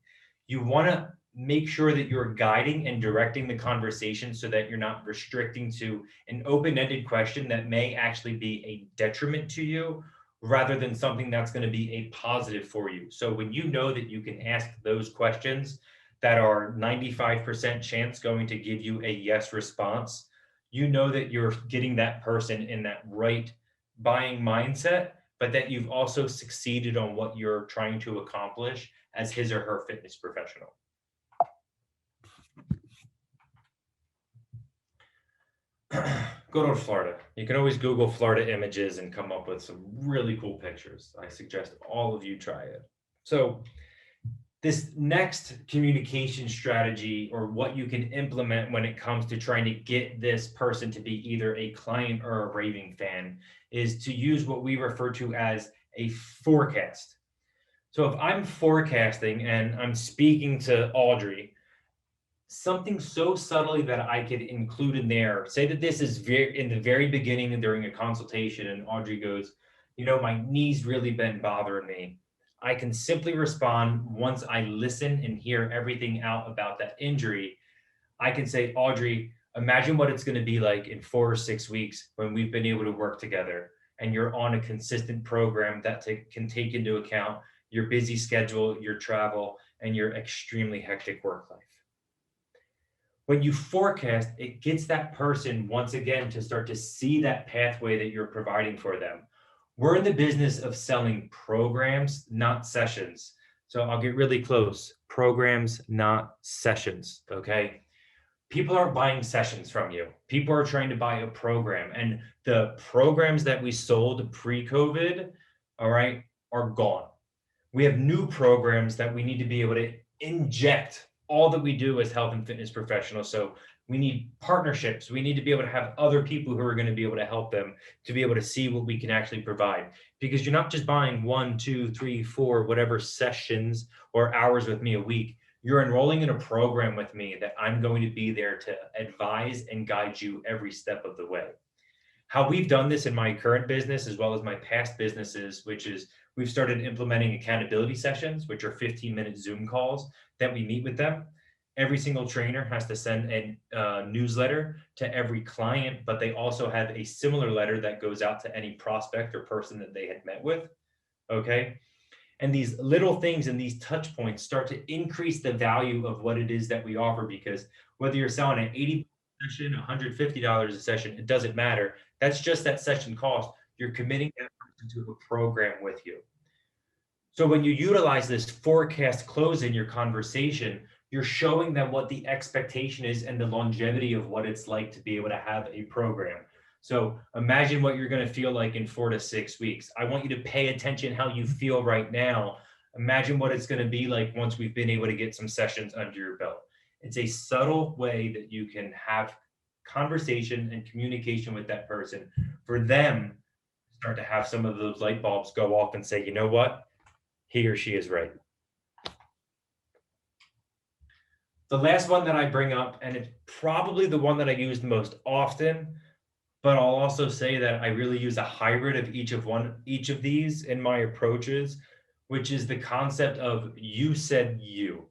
You want to make sure that you're guiding and directing the conversation so that you're not restricting to an open-ended question that may actually be a detriment to you rather than something that's going to be a positive for you. So when you know that you can ask those questions that are 95% chance going to give you a yes response, you know that you're getting that person in that right buying mindset, but that you've also succeeded on what you're trying to accomplish as his or her fitness professional. Go to Florida. You can always Google Florida images and come up with some really cool pictures. I suggest all of you try it. So this next communication strategy or what you can implement when it comes to trying to get this person to be either a client or a raving fan is to use what we refer to as a forecast. So if I'm forecasting and I'm speaking to Audrey, something so subtly that I could include in there, say that this is in the very beginning and during a consultation, and Audrey goes, my knee's really been bothering me. I can simply respond once I listen and hear everything out about that injury. I can say, Audrey, imagine what it's going to be like in 4 or 6 weeks when we've been able to work together and you're on a consistent program that can take into account your busy schedule, your travel, and your extremely hectic work life. When you forecast, it gets that person once again to start to see that pathway that you're providing for them. We're in the business of selling programs, not sessions. So I'll get really close. Programs, not sessions. Okay. People aren't buying sessions from you. People are trying to buy a program. And the programs that we sold pre-COVID, all right, are gone. We have new programs that we need to be able to inject all that we do as health and fitness professionals. So we need partnerships. We need to be able to have other people who are going to be able to help them to be able to see what we can actually provide. Because you're not just buying 1, 2, 3, 4, whatever sessions or hours with me a week. You're enrolling in a program with me that I'm going to be there to advise and guide you every step of the way. How we've done this in my current business as well as my past businesses, which is we've started implementing accountability sessions, which are 15-minute Zoom calls that we meet with them. Every single trainer has to send a newsletter to every client, but they also have a similar letter that goes out to any prospect or person that they had met with. Okay. And these little things and these touch points start to increase the value of what it is that we offer, because whether you're selling an $80 session, $150 a session, it doesn't matter. That's just that session cost. You're committing that person to a program with you. So when you utilize this forecast close in your conversation, you're showing them what the expectation is and the longevity of what it's like to be able to have a program. So imagine what you're going to feel like in 4 to 6 weeks. I want you to pay attention how you feel right now. Imagine what it's going to be like once we've been able to get some sessions under your belt. It's a subtle way that you can have conversation and communication with that person for them to start to have some of those light bulbs go off and say, you know what? He or she is right. The last one that I bring up, and it's probably the one that I use the most often, but I'll also say that I really use a hybrid of each of these in my approaches, which is the concept of you said you.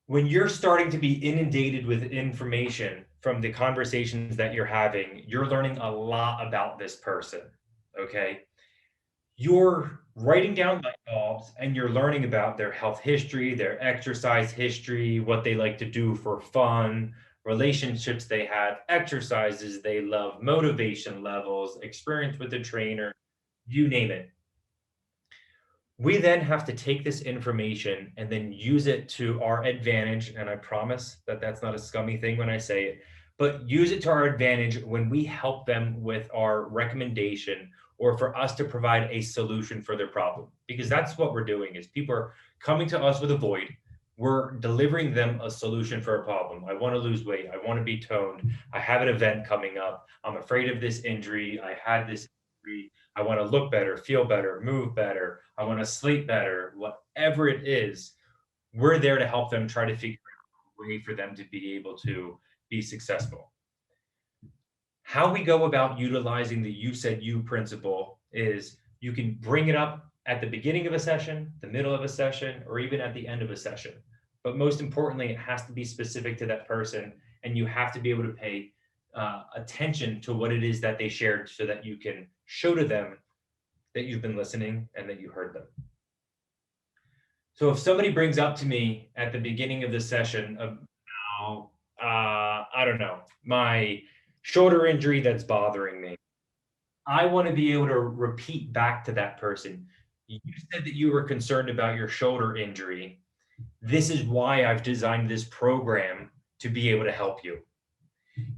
When you're starting to be inundated with information from the conversations that you're having, you're learning a lot about this person, okay? You're writing down light bulbs and you're learning about their health history, their exercise history, what they like to do for fun, relationships they have, exercises they love, motivation levels, experience with the trainer, you name it. We then have to take this information and then use it to our advantage. And I promise that that's not a scummy thing when I say it, but use it to our advantage when we help them with our recommendation or for us to provide a solution for their problem. Because that's what we're doing is people are coming to us with a void. We're delivering them a solution for a problem. I want to lose weight. I want to be toned. I have an event coming up. I'm afraid of this injury. I had this injury. I want to look better, feel better, move better. I want to sleep better. Whatever it is, we're there to help them try to figure out a way for them to be able to be successful. How we go about utilizing the you said you principle is you can bring it up at the beginning of a session, the middle of a session, or even at the end of a session. But most importantly, it has to be specific to that person, and you have to be able to pay attention to what it is that they shared so that you can show to them that you've been listening and that you heard them. So if somebody brings up to me at the beginning of the session about, I don't know, my shoulder injury that's bothering me, I want to be able to repeat back to that person. You said that you were concerned about your shoulder injury. This is why I've designed this program to be able to help you.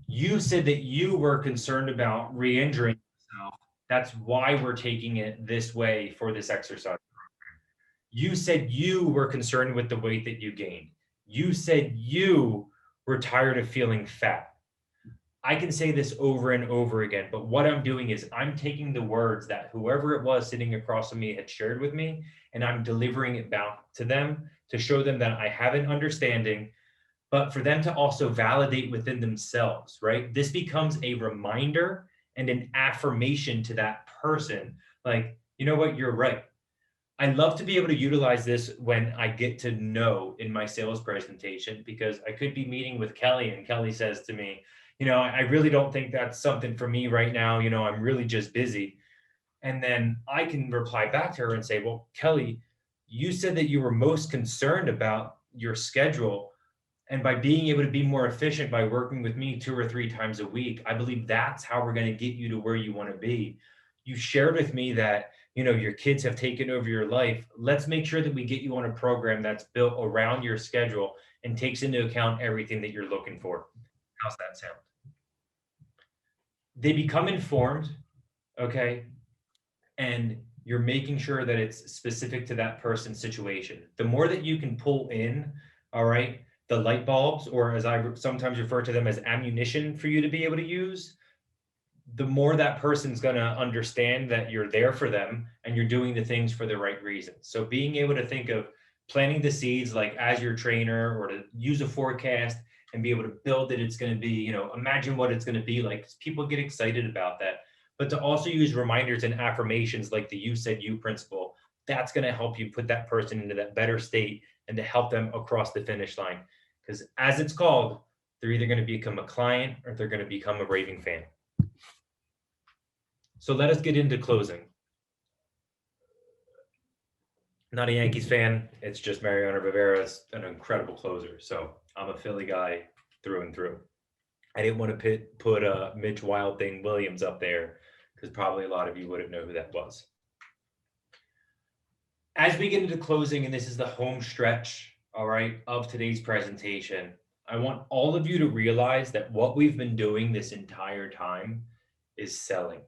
You said that you were concerned about re-injuring yourself. That's why we're taking it this way for this exercise program. You said you were concerned with the weight that you gained. You said you were tired of feeling fat. I can say this over and over again, but what I'm doing is I'm taking the words that whoever it was sitting across from me had shared with me, and I'm delivering it back to them to show them that I have an understanding, but for them to also validate within themselves, right? This becomes a reminder and an affirmation to that person. Like, you know what, you're right. I love to be able to utilize this when I get to know in my sales presentation, because I could be meeting with Kelly and Kelly says to me, I really don't think that's something for me right now. I'm really just busy. And then I can reply back to her and say, well, Kelly, you said that you were most concerned about your schedule. And by being able to be more efficient by working with me 2 or 3 times a week, I believe that's how we're going to get you to where you want to be. You shared with me that, your kids have taken over your life. Let's make sure that we get you on a program that's built around your schedule and takes into account everything that you're looking for. How's that sound? They become informed, okay? And you're making sure that it's specific to that person's situation. The more that you can pull in, all right, the light bulbs, or as I sometimes refer to them as ammunition for you to be able to use, the more that person's going to understand that you're there for them and you're doing the things for the right reasons. So being able to think of planting the seeds like as your trainer, or to use a forecast and be able to build it, it's going to be, imagine what it's going to be like. People get excited about that. But to also use reminders and affirmations like the you said you principle, that's going to help you put that person into that better state and to help them across the finish line. Because as it's called, they're either going to become a client or they're going to become a raving fan. So let us get into closing. Not a Yankees fan. It's just Mariano Rivera's an incredible closer. So I'm a Philly guy through and through. I didn't want to put Mitch Wild Thing Williams up there because probably a lot of you wouldn't know who that was. As we get into closing, and this is the home stretch, all right, of today's presentation, I want all of you to realize that what we've been doing this entire time is selling.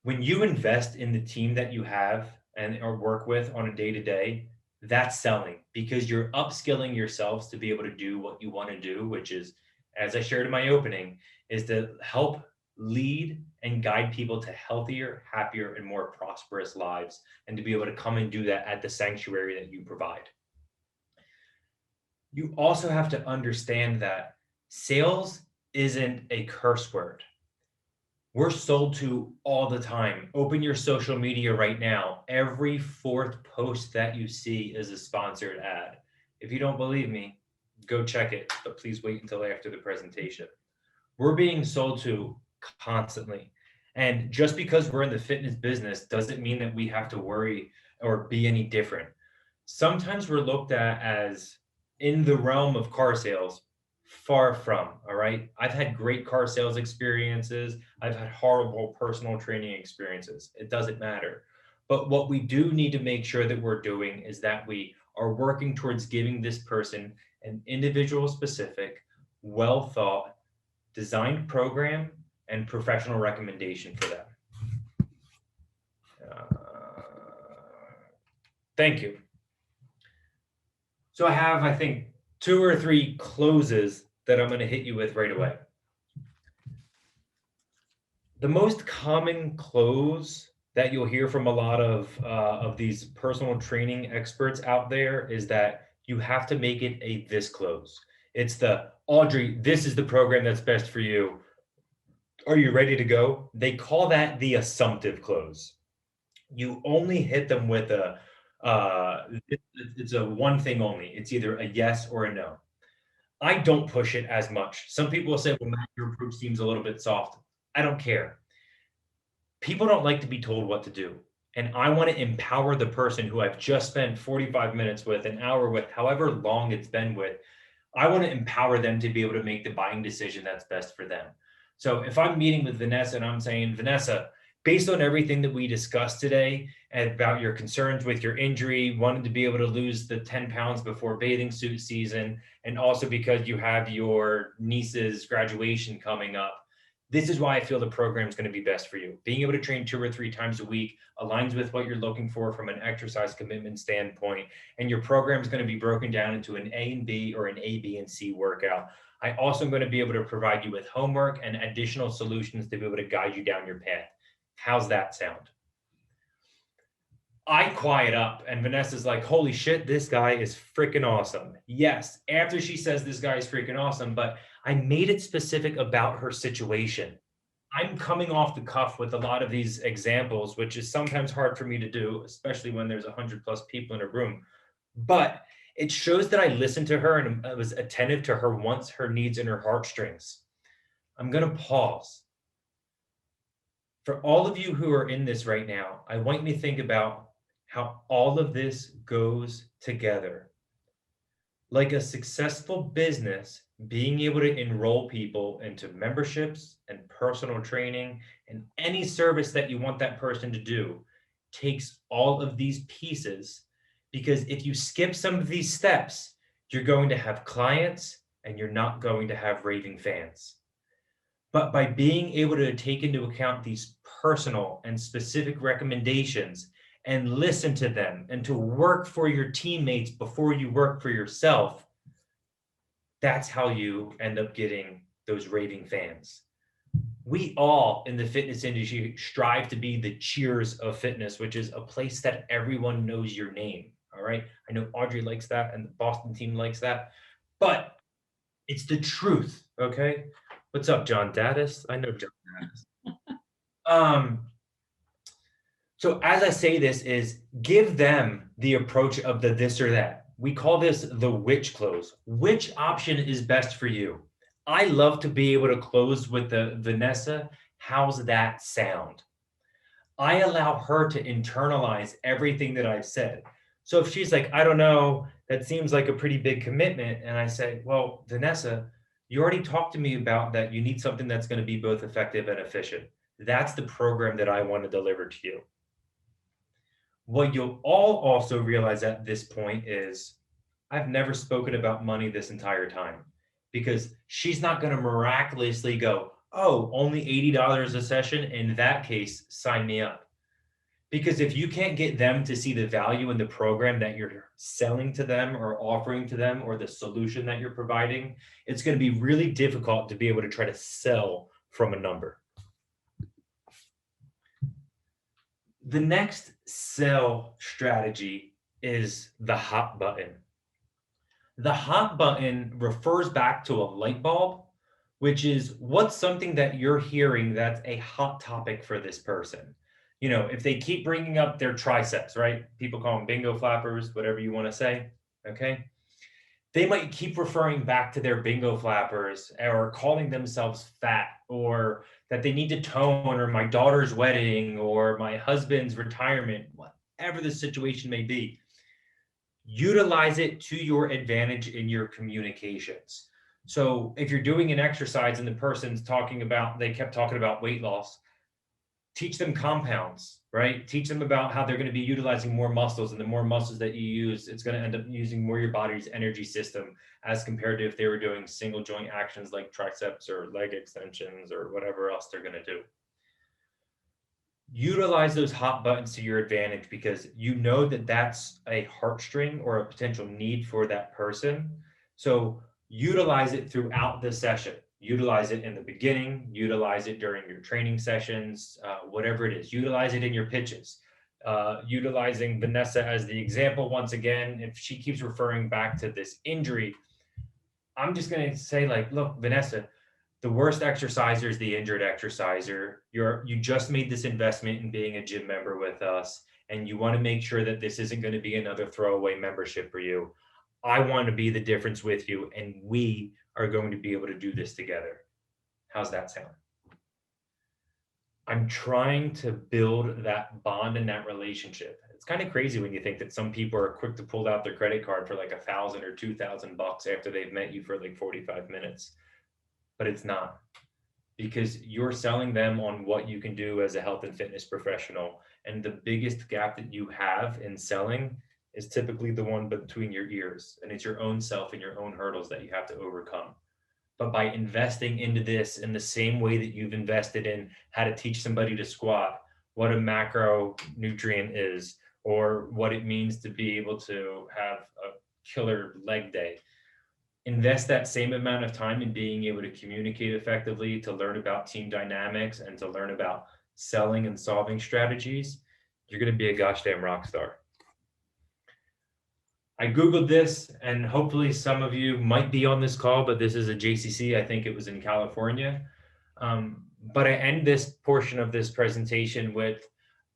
When you invest in the team that you have and or work with on a day-to-day, that's selling, because you're upskilling yourselves to be able to do what you want to do, which is, as I shared in my opening, is to help lead and guide people to healthier, happier, and more prosperous lives, and to be able to come and do that at the sanctuary that you provide. You also have to understand that sales isn't a curse word. We're sold to all the time. Open your social media right now. Every 4th post that you see is a sponsored ad. If you don't believe me, go check it, but please wait until after the presentation. We're being sold to constantly. And just because we're in the fitness business doesn't mean that we have to worry or be any different. Sometimes we're looked at as in the realm of car sales. Far from, all right? I've had great car sales experiences. I've had horrible personal training experiences. It doesn't matter. But what we do need to make sure that we're doing is that we are working towards giving this person an individual specific, well thought, designed program and professional recommendation for them. Thank you. So I have, I think, 2 or 3 closes that I'm going to hit you with right away. The most common close that you'll hear from a lot of these personal training experts out there is that you have to make it a this close. It's the, Audrey, this is the program that's best for you. Are you ready to go? They call that the assumptive close. You only hit them with it's a one thing only. It's either a yes or a no. I don't push it as much. Some people will say, well, Matt, your approach seems a little bit soft. I don't care. People don't like to be told what to do. And I want to empower the person who I've just spent 45 minutes with, an hour with, however long it's been with. I want to empower them to be able to make the buying decision that's best for them. So if I'm meeting with Vanessa and I'm saying, Vanessa, based on everything that we discussed today and about your concerns with your injury, wanted to be able to lose the 10 pounds before bathing suit season, and also because you have your niece's graduation coming up, this is why I feel the program is going to be best for you. Being able to train 2 or 3 times a week aligns with what you're looking for from an exercise commitment standpoint. And your program is going to be broken down into an A and B or an A, B, and C workout. I also am going to be able to provide you with homework and additional solutions to be able to guide you down your path. How's that sound? I quiet up and Vanessa's like, holy shit, this guy is freaking awesome. Yes, after she says this guy is freaking awesome, but I made it specific about her situation. I'm coming off the cuff with a lot of these examples, which is sometimes hard for me to do, especially when there's 100+ people in a room. But it shows that I listened to her and I was attentive to her wants, her needs, and her heartstrings. I'm going to pause. For all of you who are in this right now, I want you to think about how all of this goes together. Like a successful business, being able to enroll people into memberships and personal training and any service that you want that person to do takes all of these pieces, because if you skip some of these steps, you're going to have clients and you're not going to have raving fans. But by being able to take into account these personal and specific recommendations and listen to them and to work for your teammates before you work for yourself, that's how you end up getting those raving fans. We all in the fitness industry strive to be the Cheers of fitness, which is a place that everyone knows your name. All right. I know Audrey likes that and the Boston team likes that, but it's the truth. Okay. What's up, John Daddis? I know John Daddis. So as I say this is give them the approach of the this or that. We call this the which close. Which option is best for you? I love to be able to close with the Vanessa, how's that sound? I allow her to internalize everything that I've said. So if she's like, I don't know, that seems like a pretty big commitment. And I say, well, Vanessa, you already talked to me about that. You need something that's going to be both effective and efficient. That's the program that I want to deliver to you. What you'll all also realize at this point is I've never spoken about money this entire time, because she's not going to miraculously go, oh, only $80 a session. In that case, sign me up. Because if you can't get them to see the value in the program that you're selling to them or offering to them or the solution that you're providing, it's going to be really difficult to be able to try to sell from a number. The next sell strategy is the hot button. The hot button refers back to a light bulb, which is what's something that you're hearing that's a hot topic for this person. You know, if they keep bringing up their triceps, right? People call them bingo flappers, whatever you want to say, okay? They might keep referring back to their bingo flappers or calling themselves fat, or that they need to tone, or my daughter's wedding, or my husband's retirement, whatever the situation may be. Utilize it to your advantage in your communications. So if you're doing an exercise and the person's talking about, they kept talking about weight loss, teach them compounds, right? Teach them about how they're going to be utilizing more muscles, and the more muscles that you use, it's going to end up using more your body's energy system as compared to if they were doing single joint actions like triceps or leg extensions or whatever else they're going to do. Utilize those hot buttons to your advantage, because you know that that's a heartstring or a potential need for that person. So utilize it throughout the session. Utilize it in the beginning, utilize it during your training sessions, whatever it is. Utilize it in your pitches. Utilizing Vanessa as the example once again, if she keeps referring back to this injury, I'm just going to say, like, look, Vanessa, the worst exerciser is the injured exerciser. You just made this investment in being a gym member with us, and you want to make sure that this isn't going to be another throwaway membership for you. I want to be the difference with you, and we are going to be able to do this together. How's that sound? I'm trying to build that bond and that relationship. It's kind of crazy when you think that some people are quick to pull out their credit card for like $1,000 or $2,000 after they've met you for like 45 minutes. But it's not, because you're selling them on what you can do as a health and fitness professional. And the biggest gap that you have in selling is typically the one between your ears, and it's your own self and your own hurdles that you have to overcome. But by investing into this in the same way that you've invested in how to teach somebody to squat, what a macronutrient is, or what it means to be able to have a killer leg day, invest that same amount of time in being able to communicate effectively, to learn about team dynamics and to learn about selling and solving strategies, you're going to be a gosh damn rock star. I Googled this, and hopefully some of you might be on this call, but this is a JCC. I think it was in California. But I end this portion of this presentation with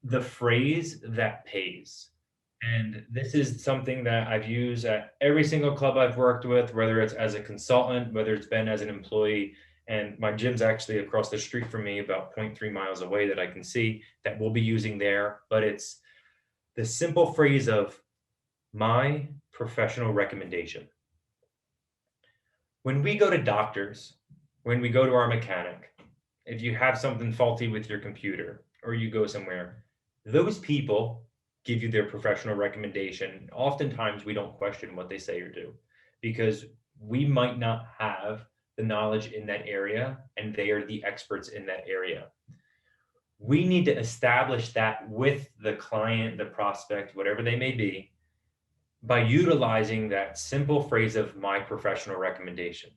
the phrase that pays. And this is something that I've used at every single club I've worked with, whether it's as a consultant, whether it's been as an employee. And my gym's actually across the street from me, about 0.3 miles away, that I can see that we'll be using there. But it's the simple phrase of my professional recommendation. When we go to doctors, when we go to our mechanic, if you have something faulty with your computer or you go somewhere, those people give you their professional recommendation. Oftentimes we don't question what they say or do because we might not have the knowledge in that area and they are the experts in that area. We need to establish that with the client, the prospect, whatever they may be, by utilizing that simple phrase of my professional recommendation.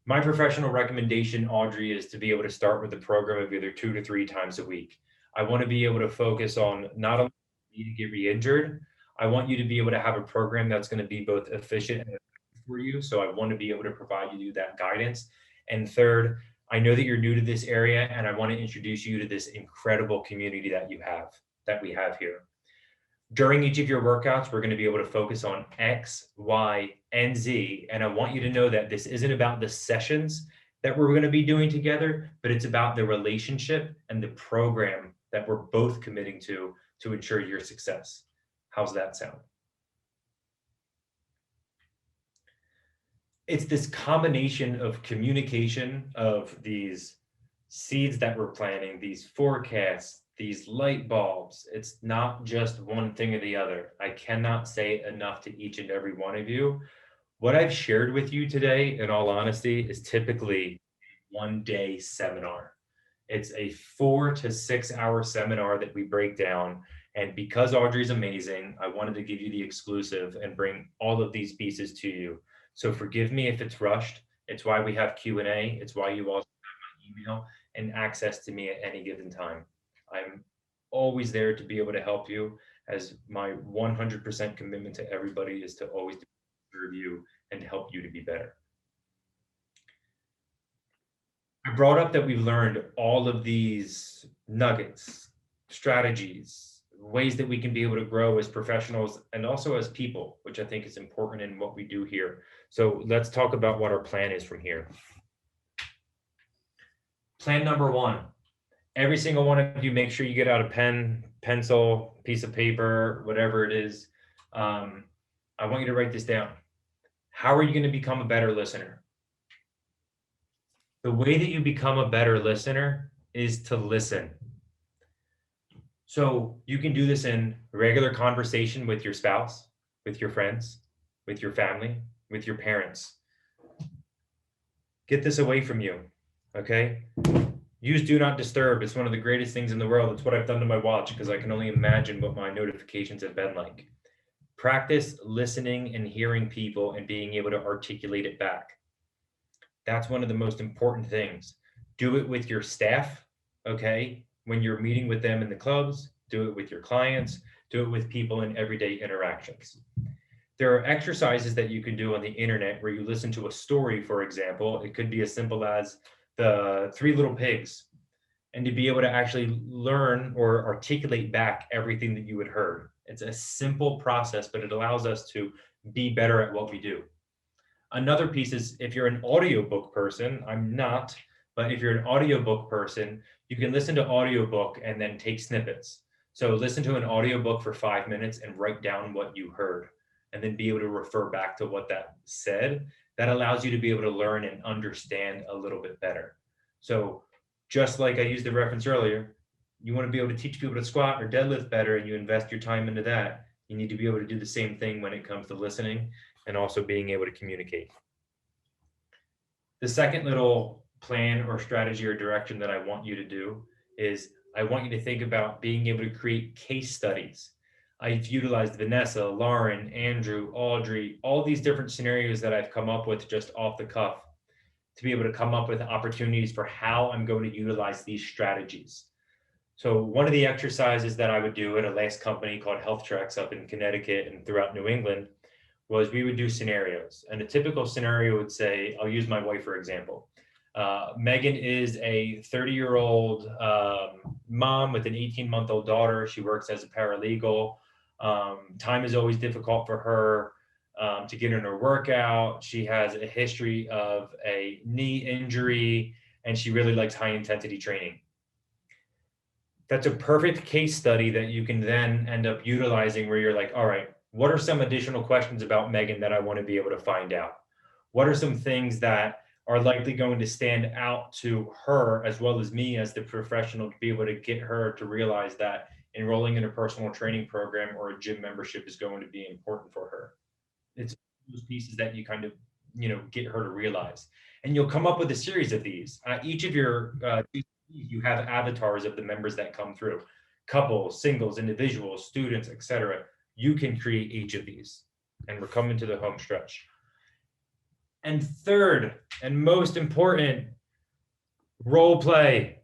My professional recommendation, Audrey, is to be able to start with a program of either 2 to 3 times a week. I want to be able to focus on not only to get re-injured, I want you to be able to have a program that's going to be both efficient and effective for you. So I want to be able to provide you that guidance. And third, I know that you're new to this area and I want to introduce you to this incredible community that we have here. During each of your workouts, we're going to be able to focus on X, Y, and Z. And I want you to know that this isn't about the sessions that we're going to be doing together, but it's about the relationship and the program that we're both committing to ensure your success. How's that sound? It's this combination of communication of these seeds that we're planting, these forecasts, these light bulbs. It's not just one thing or the other. I cannot say enough to each and every one of you. What I've shared with you today, in all honesty, is typically a 1-day seminar. It's a 4 to 6 hour seminar that we break down. And because Audrey's amazing, I wanted to give you the exclusive and bring all of these pieces to you. So forgive me if it's rushed. It's why we have Q&A. It's why you also have my email and access to me at any given time. I'm always there to be able to help you, as my 100% commitment to everybody is to always serve you and help you to be better. I brought up that we've learned all of these nuggets, strategies, ways that we can be able to grow as professionals and also as people, which I think is important in what we do here. So let's talk about what our plan is from here. Plan number 1. Every single one of you, make sure you get out a pen, pencil, piece of paper, whatever it is. I want you to write this down. How are you going to become a better listener? The way that you become a better listener is to listen. So you can do this in regular conversation with your spouse, with your friends, with your family, with your parents. Get this away from you, okay? Use Do Not Disturb. It's one of the greatest things in the world. It's what I've done to my watch because I can only imagine what my notifications have been like. Practice listening and hearing people and being able to articulate it back. That's one of the most important things. Do it with your staff, okay? When you're meeting with them in the clubs, do it with your clients, do it with people in everyday interactions. There are exercises that you can do on the internet where you listen to a story, for example. It could be as simple as the 3 Little Pigs, and to be able to actually learn or articulate back everything that you had heard. It's a simple process, but it allows us to be better at what we do. Another piece is if you're an audiobook person, I'm not, but if you're an audiobook person, you can listen to audiobook and then take snippets. So listen to an audiobook for 5 minutes and write down what you heard and then be able to refer back to what that said. That allows you to be able to learn and understand a little bit better. So just like I used the reference earlier, you want to be able to teach people to squat or deadlift better and you invest your time into that. You need to be able to do the same thing when it comes to listening and also being able to communicate. The second little plan or strategy or direction that I want you to do is I want you to think about being able to create case studies. I've utilized Vanessa, Lauren, Andrew, Audrey, all these different scenarios that I've come up with just off the cuff to be able to come up with opportunities for how I'm going to utilize these strategies. So one of the exercises that I would do at a last company called Health Treks up in Connecticut and throughout New England was we would do scenarios. And a typical scenario would say, I'll use my wife for example. Megan is a 30-year-old mom with an 18-month-old daughter. She works as a paralegal. Time is always difficult for her to get in her workout. She has a history of a knee injury, and she really likes high intensity training. That's a perfect case study that you can then end up utilizing where you're like, all right, what are some additional questions about Megan that I want to be able to find out? What are some things that are likely going to stand out to her as well as me as the professional to be able to get her to realize that enrolling in a personal training program or a gym membership is going to be important for her? It's those pieces that you kind of, get her to realize. And you'll come up with a series of these. Each of your you have avatars of the members that come through, couples, singles, individuals, students, etc. You can create each of these, and we're coming to the home stretch. And third, and most important, role play.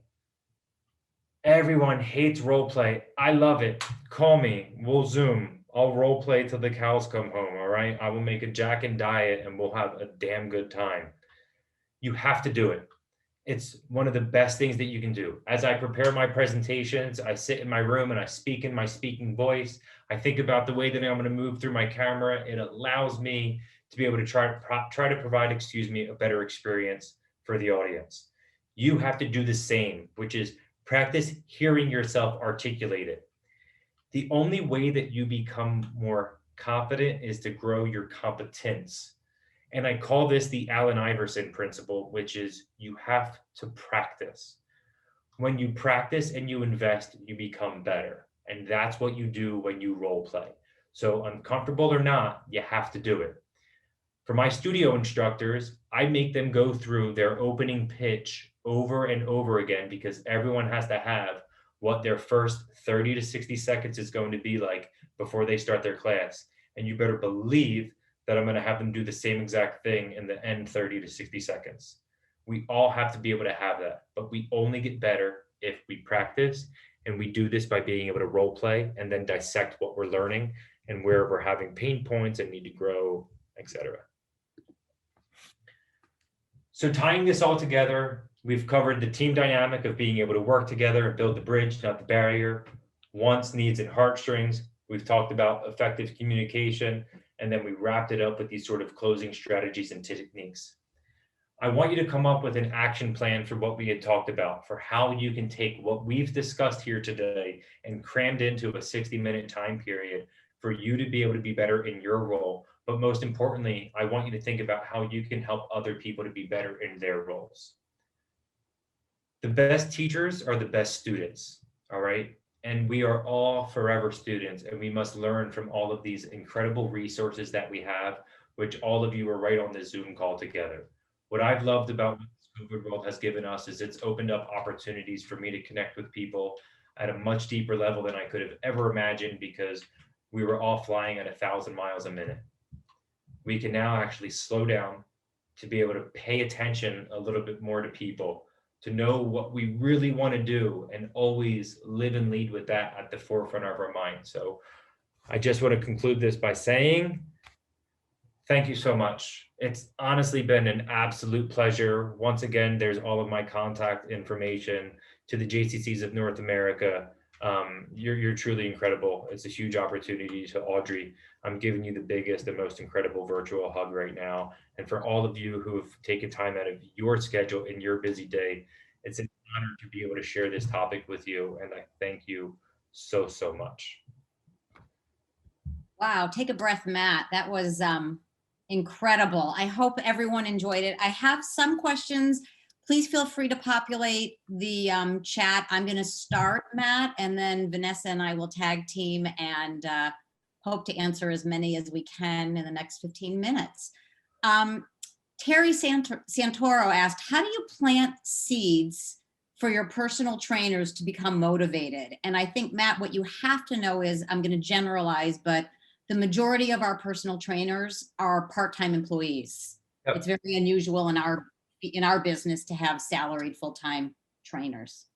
Everyone hates role play. I love it. Call me. We'll Zoom. I'll role play till the cows come home. All right. I will make a Jack and diet and we'll have a damn good time. You have to do it. It's one of the best things that you can do. As I prepare my presentations, I sit in my room and I speak in my speaking voice. I think about the way that I'm going to move through my camera. It allows me to be able to try to provide, a better experience for the audience. You have to do the same, which is practice hearing yourself articulate it. The only way that you become more confident is to grow your competence. And I call this the Allen Iverson principle, which is you have to practice. When you practice and you invest, you become better. And that's what you do when you role play. So uncomfortable or not, you have to do it. For my studio instructors, I make them go through their opening pitch over and over again because everyone has to have what their first 30 to 60 seconds is going to be like before they start their class. And you better believe that I'm going to have them do the same exact thing in the end 30 to 60 seconds. We all have to be able to have that, but we only get better if we practice, and we do this by being able to role play and then dissect what we're learning and where we're having pain points and need to grow, etc. So tying this all together, we've covered the team dynamic of being able to work together and build the bridge, not the barrier, wants, needs, and heartstrings. We've talked about effective communication, and then we wrapped it up with these sort of closing strategies and techniques. I want you to come up with an action plan for what we had talked about, for how you can take what we've discussed here today and crammed into a 60-minute time period for you to be able to be better in your role. But most importantly, I want you to think about how you can help other people to be better in their roles. The best teachers are the best students, all right? And we are all forever students, and we must learn from all of these incredible resources that we have, which all of you are right on this Zoom call together. What I've loved about what this COVID world has given us is it's opened up opportunities for me to connect with people at a much deeper level than I could have ever imagined, because we were all flying at 1,000 miles a minute. We can now actually slow down to be able to pay attention a little bit more to people, to know what we really want to do, and always live and lead with that at the forefront of our mind. So I just want to conclude this by saying, thank you so much. It's honestly been an absolute pleasure. Once again, there's all of my contact information to the JCCs of North America. You're truly incredible. It's a huge opportunity. To Audrey, I'm giving you the biggest and most incredible virtual hug right now. And for all of you who have taken time out of your schedule in your busy day, it's an honor to be able to share this topic with you. And I thank you so, so much. Wow, take a breath, Matt. That was incredible. I hope everyone enjoyed it. I have some questions. Please feel free to populate the chat. I'm going to start, Matt, and then Vanessa and I will tag team and hope to answer as many as we can in the next 15 minutes. Terry Santoro asked, how do you plant seeds for your personal trainers to become motivated. And I think, Matt, what you have to know is, I'm going to generalize, but the majority of our personal trainers are part-time employees. Yep. It's very unusual in our business to have salaried full-time trainers.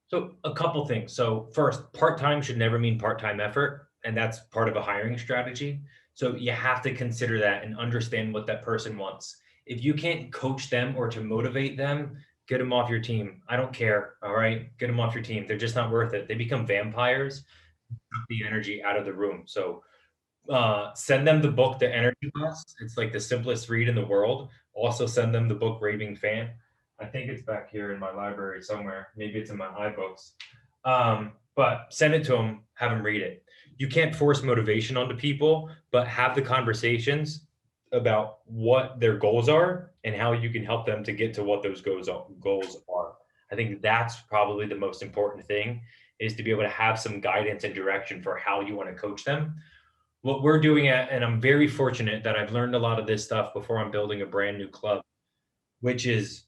So a couple things. So first, part-time should never mean part-time effort, and that's part of a hiring strategy. So you have to consider that and understand what that person wants. If you can't coach them or to motivate them, get them off your team. I don't care. All right, get them off your team. They're just not worth it. They become vampires, suck the energy out of the room. So send them the book, The Energy Bus. It's like the simplest read in the world. Also send them the book, Raving. I think it's back here in my library somewhere. Maybe it's in my iBooks. But send it to them, have them read it. You can't force motivation onto people, but have the conversations about what their goals are and how you can help them to get to what those goals are. I think that's probably the most important thing, is to be able to have some guidance and direction for how you want to coach them. What we're doing and I'm very fortunate that I've learned a lot of this stuff before I'm building a brand new club, which is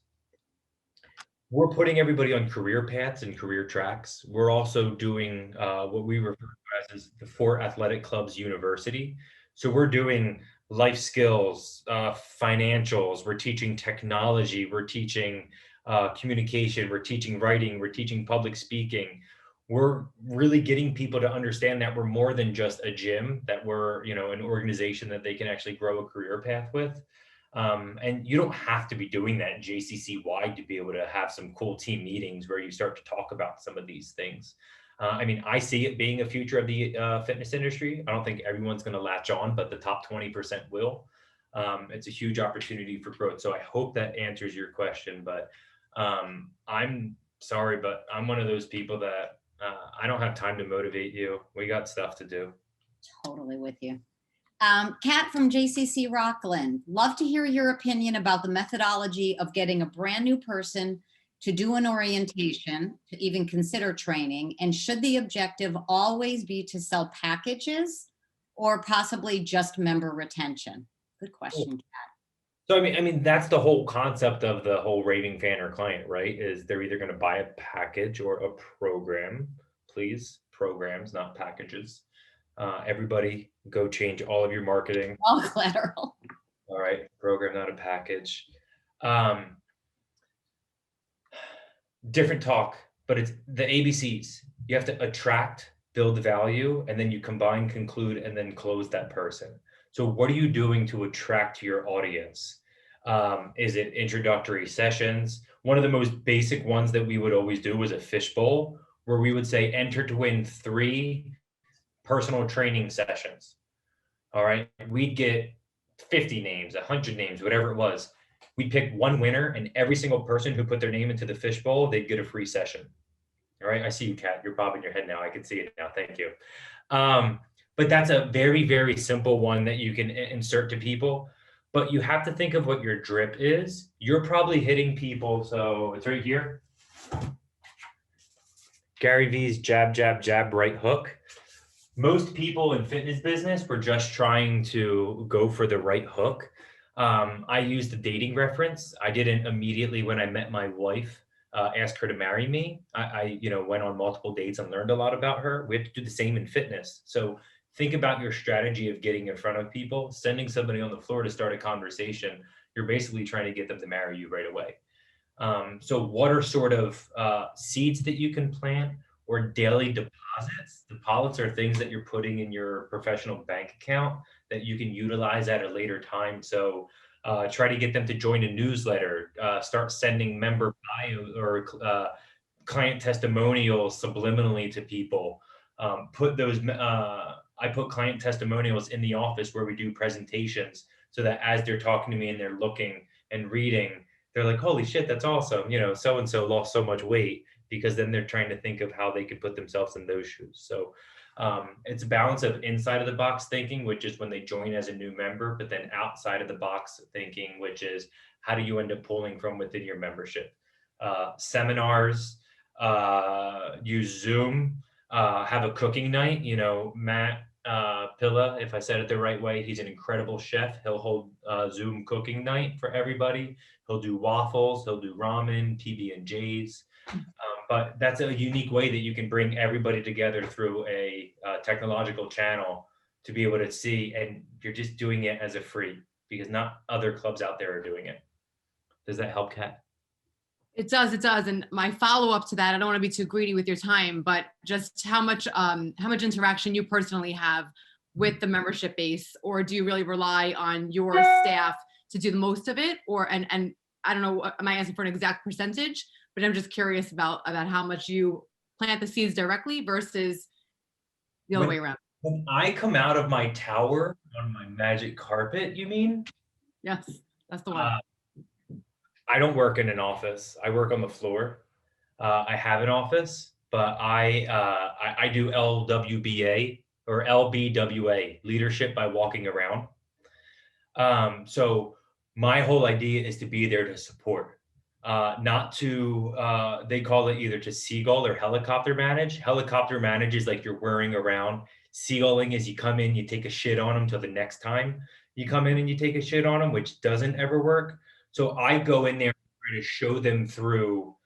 we're putting everybody on career paths and career tracks. We're also doing what we refer to as the Four Athletic Clubs University. So we're doing life skills, financials, we're teaching technology, we're teaching communication, we're teaching writing, we're teaching public speaking. We're really getting people to understand that we're more than just a gym, that we're, an organization that they can actually grow a career path with. And you don't have to be doing that JCC wide to be able to have some cool team meetings where you start to talk about some of these things. I see it being a future of the fitness industry. I don't think everyone's going to latch on, but the top 20% will. It's a huge opportunity for growth. So I hope that answers your question, but I'm sorry, but I'm one of those people that I don't have time to motivate you. We got stuff to do. Totally with you. Kat from JCC Rockland, love to hear your opinion about the methodology of getting a brand new person to do an orientation, to even consider training, and should the objective always be to sell packages or possibly just member retention? Good question, Kat. So I mean, that's the whole concept of the whole raving fan or client, right? Is they're either going to buy a package or a program. Please, programs, not packages. Everybody go change all of your marketing. All collateral. All right, program, not a package. Different talk, but it's the ABCs. You have to attract, build value, and then you combine, conclude, and then close that person. So what are you doing to attract your audience? Is it introductory sessions? One of the most basic ones that we would always do was a fishbowl, where we would say enter to win 3 personal training sessions. All right, we'd get 50 names, 100 names, whatever it was. We'd pick one winner, and every single person who put their name into the fishbowl, they'd get a free session. All right, I see you, Kat. You're bobbing your head now. I can see it now. Thank you. But that's a very, very simple one that you can insert to people. But you have to think of what your drip is. You're probably hitting people. So it's right here. Gary V's jab, jab, jab, right hook. Most people in fitness business were just trying to go for the right hook. I used the dating reference. I didn't immediately, when I met my wife, ask her to marry me. I went on multiple dates and learned a lot about her. We have to do the same in fitness. So think about your strategy of getting in front of people, sending somebody on the floor to start a conversation. You're basically trying to get them to marry you right away. So what are sort of seeds that you can plant, or daily deposits? Deposits are things that you're putting in your professional bank account that you can utilize at a later time. So try to get them to join a newsletter, start sending member bio or client testimonials subliminally to people. I put client testimonials in the office where we do presentations, so that as they're talking to me and they're looking and reading, they're like, holy shit, that's awesome. So-and-so lost so much weight, because then they're trying to think of how they could put themselves in those shoes. So it's a balance of inside of the box thinking, which is when they join as a new member, but then outside of the box thinking, which is how do you end up pulling from within your membership? Seminars, use Zoom, have a cooking night. Matt Pilla, if I said it the right way, he's an incredible chef. He'll hold Zoom cooking night for everybody. He'll do waffles, he'll do ramen, PB&Js. But that's a unique way that you can bring everybody together through a technological channel to be able to see, and you're just doing it as a free because not other clubs out there are doing it. Does that help, Kat? It does, it does. And my follow-up to that, I don't want to be too greedy with your time, but just how much interaction you personally have with the membership base, or do you really rely on your staff to do the most of it? Or, and I don't know, am I asking for an exact percentage? But I'm just curious about how much you plant the seeds directly versus the other way around. When I come out of my tower on my magic carpet, you mean? Yes, that's the one. I don't work in an office. I work on the floor. I have an office, but I do LWBA or LBWA, leadership by walking around. So my whole idea is to be there to support, not to, they call it either to seagull or helicopter manage. Helicopter manage is like you're whirring around. Seagulling is you come in, you take a shit on them till the next time you come in and you take a shit on them, which doesn't ever work. So I go in there and try to show them through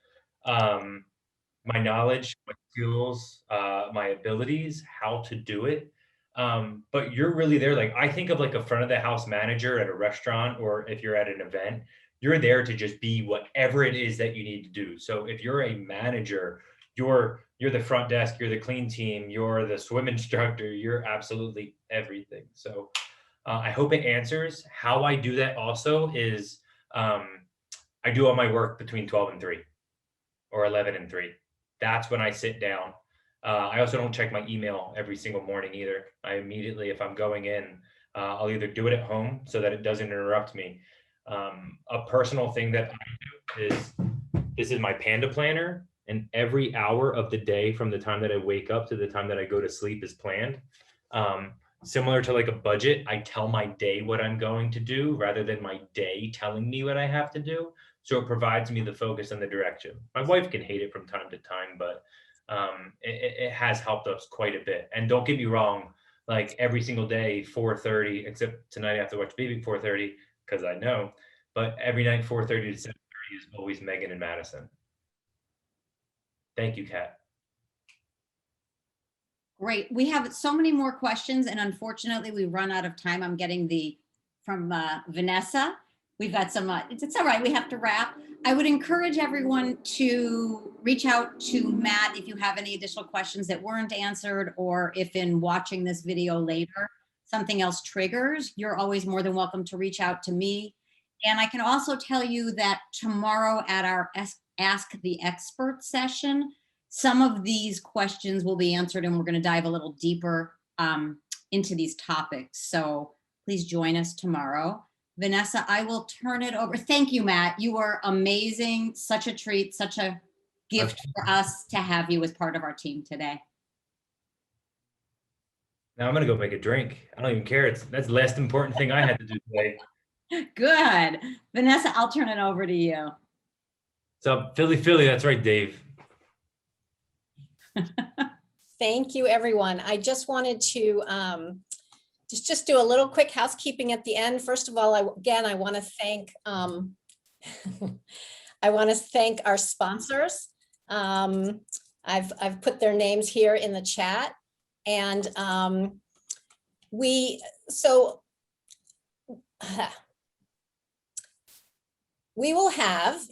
my knowledge, my skills, my abilities, how to do it. But you're really there. Like I think of like a front of the house manager at a restaurant, or if you're at an event, you're there to just be whatever it is that you need to do. So if you're a manager, you're the front desk, you're the clean team, you're the swim instructor, you're absolutely everything. So I hope it answers. How I do that also is I do all my work between 12 and 3 or 11 and 3. That's when I sit down. I also don't check my email every single morning either. I immediately, if I'm going in, I'll either do it at home so that it doesn't interrupt me. A personal thing that I do is, this is my Panda planner, and every hour of the day from the time that I wake up to the time that I go to sleep is planned. Similar to like a budget, I tell my day what I'm going to do rather than my day telling me what I have to do. So it provides me the focus and the direction. My wife can hate it from time to time, but it has helped us quite a bit. And don't get me wrong, like every single day, 4:30, except tonight I have to watch Baby 4:30 because I know, but every night 4:30 to 7:30 is always Megan and Madison. Thank you, Kat. Great. We have so many more questions, and unfortunately we run out of time. I'm getting from Vanessa. We've got some, it's all right, we have to wrap. I would encourage everyone to reach out to Matt if you have any additional questions that weren't answered, or if in watching this video later, something else triggers, you're always more than welcome to reach out to me. And I can also tell you that tomorrow at our Ask the Expert session, some of these questions will be answered, and we're going to dive a little deeper into these topics. So please join us tomorrow. Vanessa, I will turn it over. Thank you, Matt. You are amazing. Such a treat, such a gift for us to have you as part of our team today. Now I'm going to go make a drink. I don't even care. That's the last important thing I had to do today. Good. Vanessa, I'll turn it over to you. So Philly, that's right, Dave. Thank you, everyone. I just wanted to just do a little quick housekeeping at the end. First of all, I want to thank I want to thank our sponsors. I've put their names here in the chat, and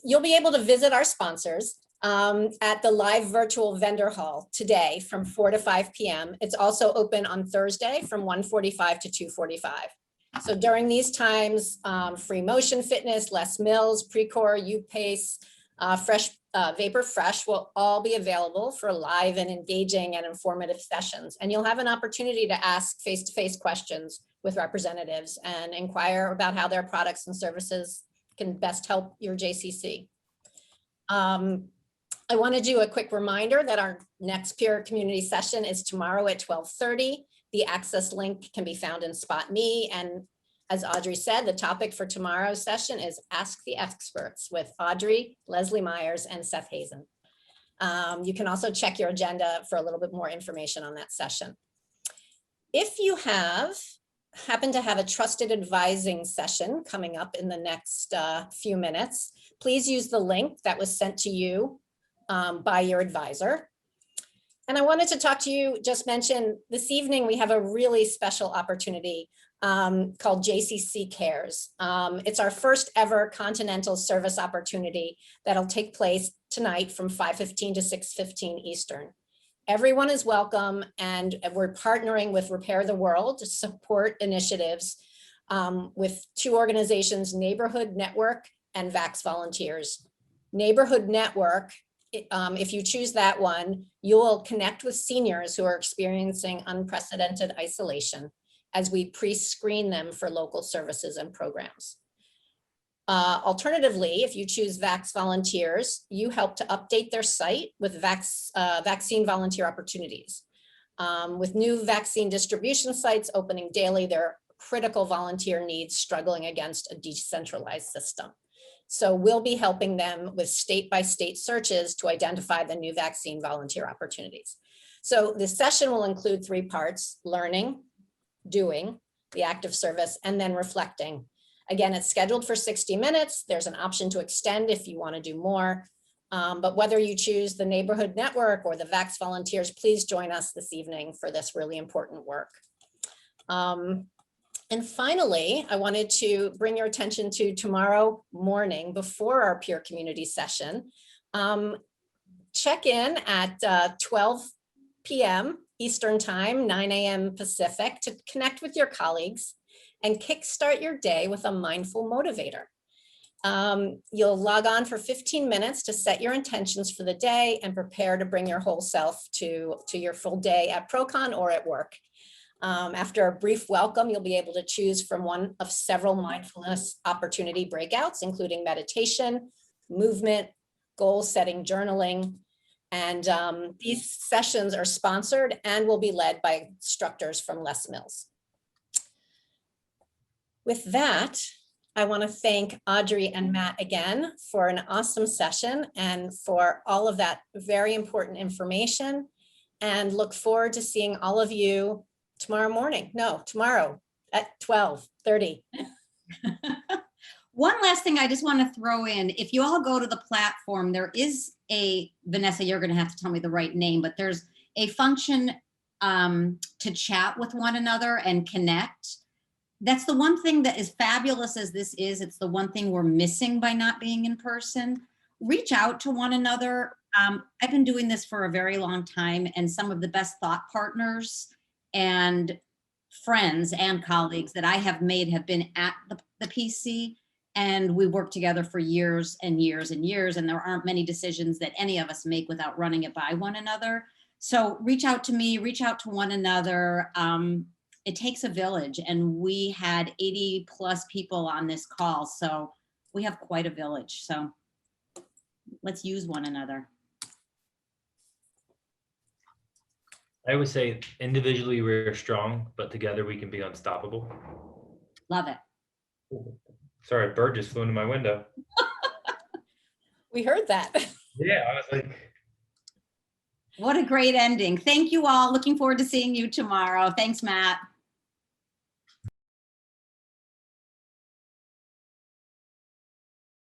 you'll be able to visit our sponsors at the live virtual vendor hall today from 4 to 5 p.m. It's also open on Thursday from 1:45 to 2:45. So during these times, free motion fitness, Les Mills, Precor, U-Pace, Vapor Fresh will all be available for live and engaging and informative sessions. And you'll have an opportunity to ask face-to-face questions with representatives and inquire about how their products and services can best help your JCC. I want to do a quick reminder that our next peer community session is tomorrow at 12:30. The access link can be found in Spot Me. And as Audrey said, the topic for tomorrow's session is Ask the Experts with Audrey, Leslie Myers, and Seth Hazen. You can also check your agenda for a little bit more information on that session. If you happen to have a trusted advising session coming up in the next few minutes, please use the link that was sent to you by your advisor. And I wanted to talk to you, just mention this evening, we have a really special opportunity called JCC Cares. It's our first ever continental service opportunity that'll take place tonight from 5:15 to 6:15 Eastern. Everyone is welcome, and we're partnering with Repair the World to support initiatives with two organizations, Neighborhood Network and Vax Volunteers. Neighborhood Network, if you choose that one, you will connect with seniors who are experiencing unprecedented isolation as we pre-screen them for local services and programs. Alternatively, if you choose Vax Volunteers, you help to update their site with vaccine volunteer opportunities. With new vaccine distribution sites opening daily, there are critical volunteer needs struggling against a decentralized system. So we'll be helping them with state-by-state searches to identify the new vaccine volunteer opportunities. So this session will include 3 parts: learning, doing, the active service, and then reflecting. Again, it's scheduled for 60 minutes. There's an option to extend if you want to do more. But whether you choose the Neighborhood Network or the Vax Volunteers, please join us this evening for this really important work. And finally, I wanted to bring your attention to tomorrow morning before our peer community session. Check in at 12 p.m. Eastern Time, 9 a.m. Pacific, to connect with your colleagues and kickstart your day with a mindful motivator. You'll log on for 15 minutes to set your intentions for the day and prepare to bring your whole self to your full day at ProCon or at work. After a brief welcome, you'll be able to choose from one of several mindfulness opportunity breakouts, including meditation, movement, goal setting, journaling. And these sessions are sponsored and will be led by instructors from Les Mills. With that, I want to thank Audrey and Matt again for an awesome session and for all of that very important information, and look forward to seeing all of you tomorrow at 12:30. One last thing I just want to throw in, if you all go to the platform, there is Vanessa, you're going to have to tell me the right name, but there's a function to chat with one another and connect. That's the one thing that, as fabulous as this is, it's the one thing we're missing by not being in person. Reach out to one another. I've been doing this for a very long time, and some of the best thought partners and friends and colleagues that I have made have been at the PC, and we worked together for years and years and years, and there aren't many decisions that any of us make without running it by one another. So reach out to me, reach out to one another. It takes a village, and we had 80 plus people on this call, so we have quite a village. So let's use one another. I would say individually we're strong, but together we can be unstoppable. Love it. Sorry, a bird just flew into my window. We heard that. Yeah, I was like, What a great ending. Thank you all. Looking forward to seeing you tomorrow. Thanks, Matt.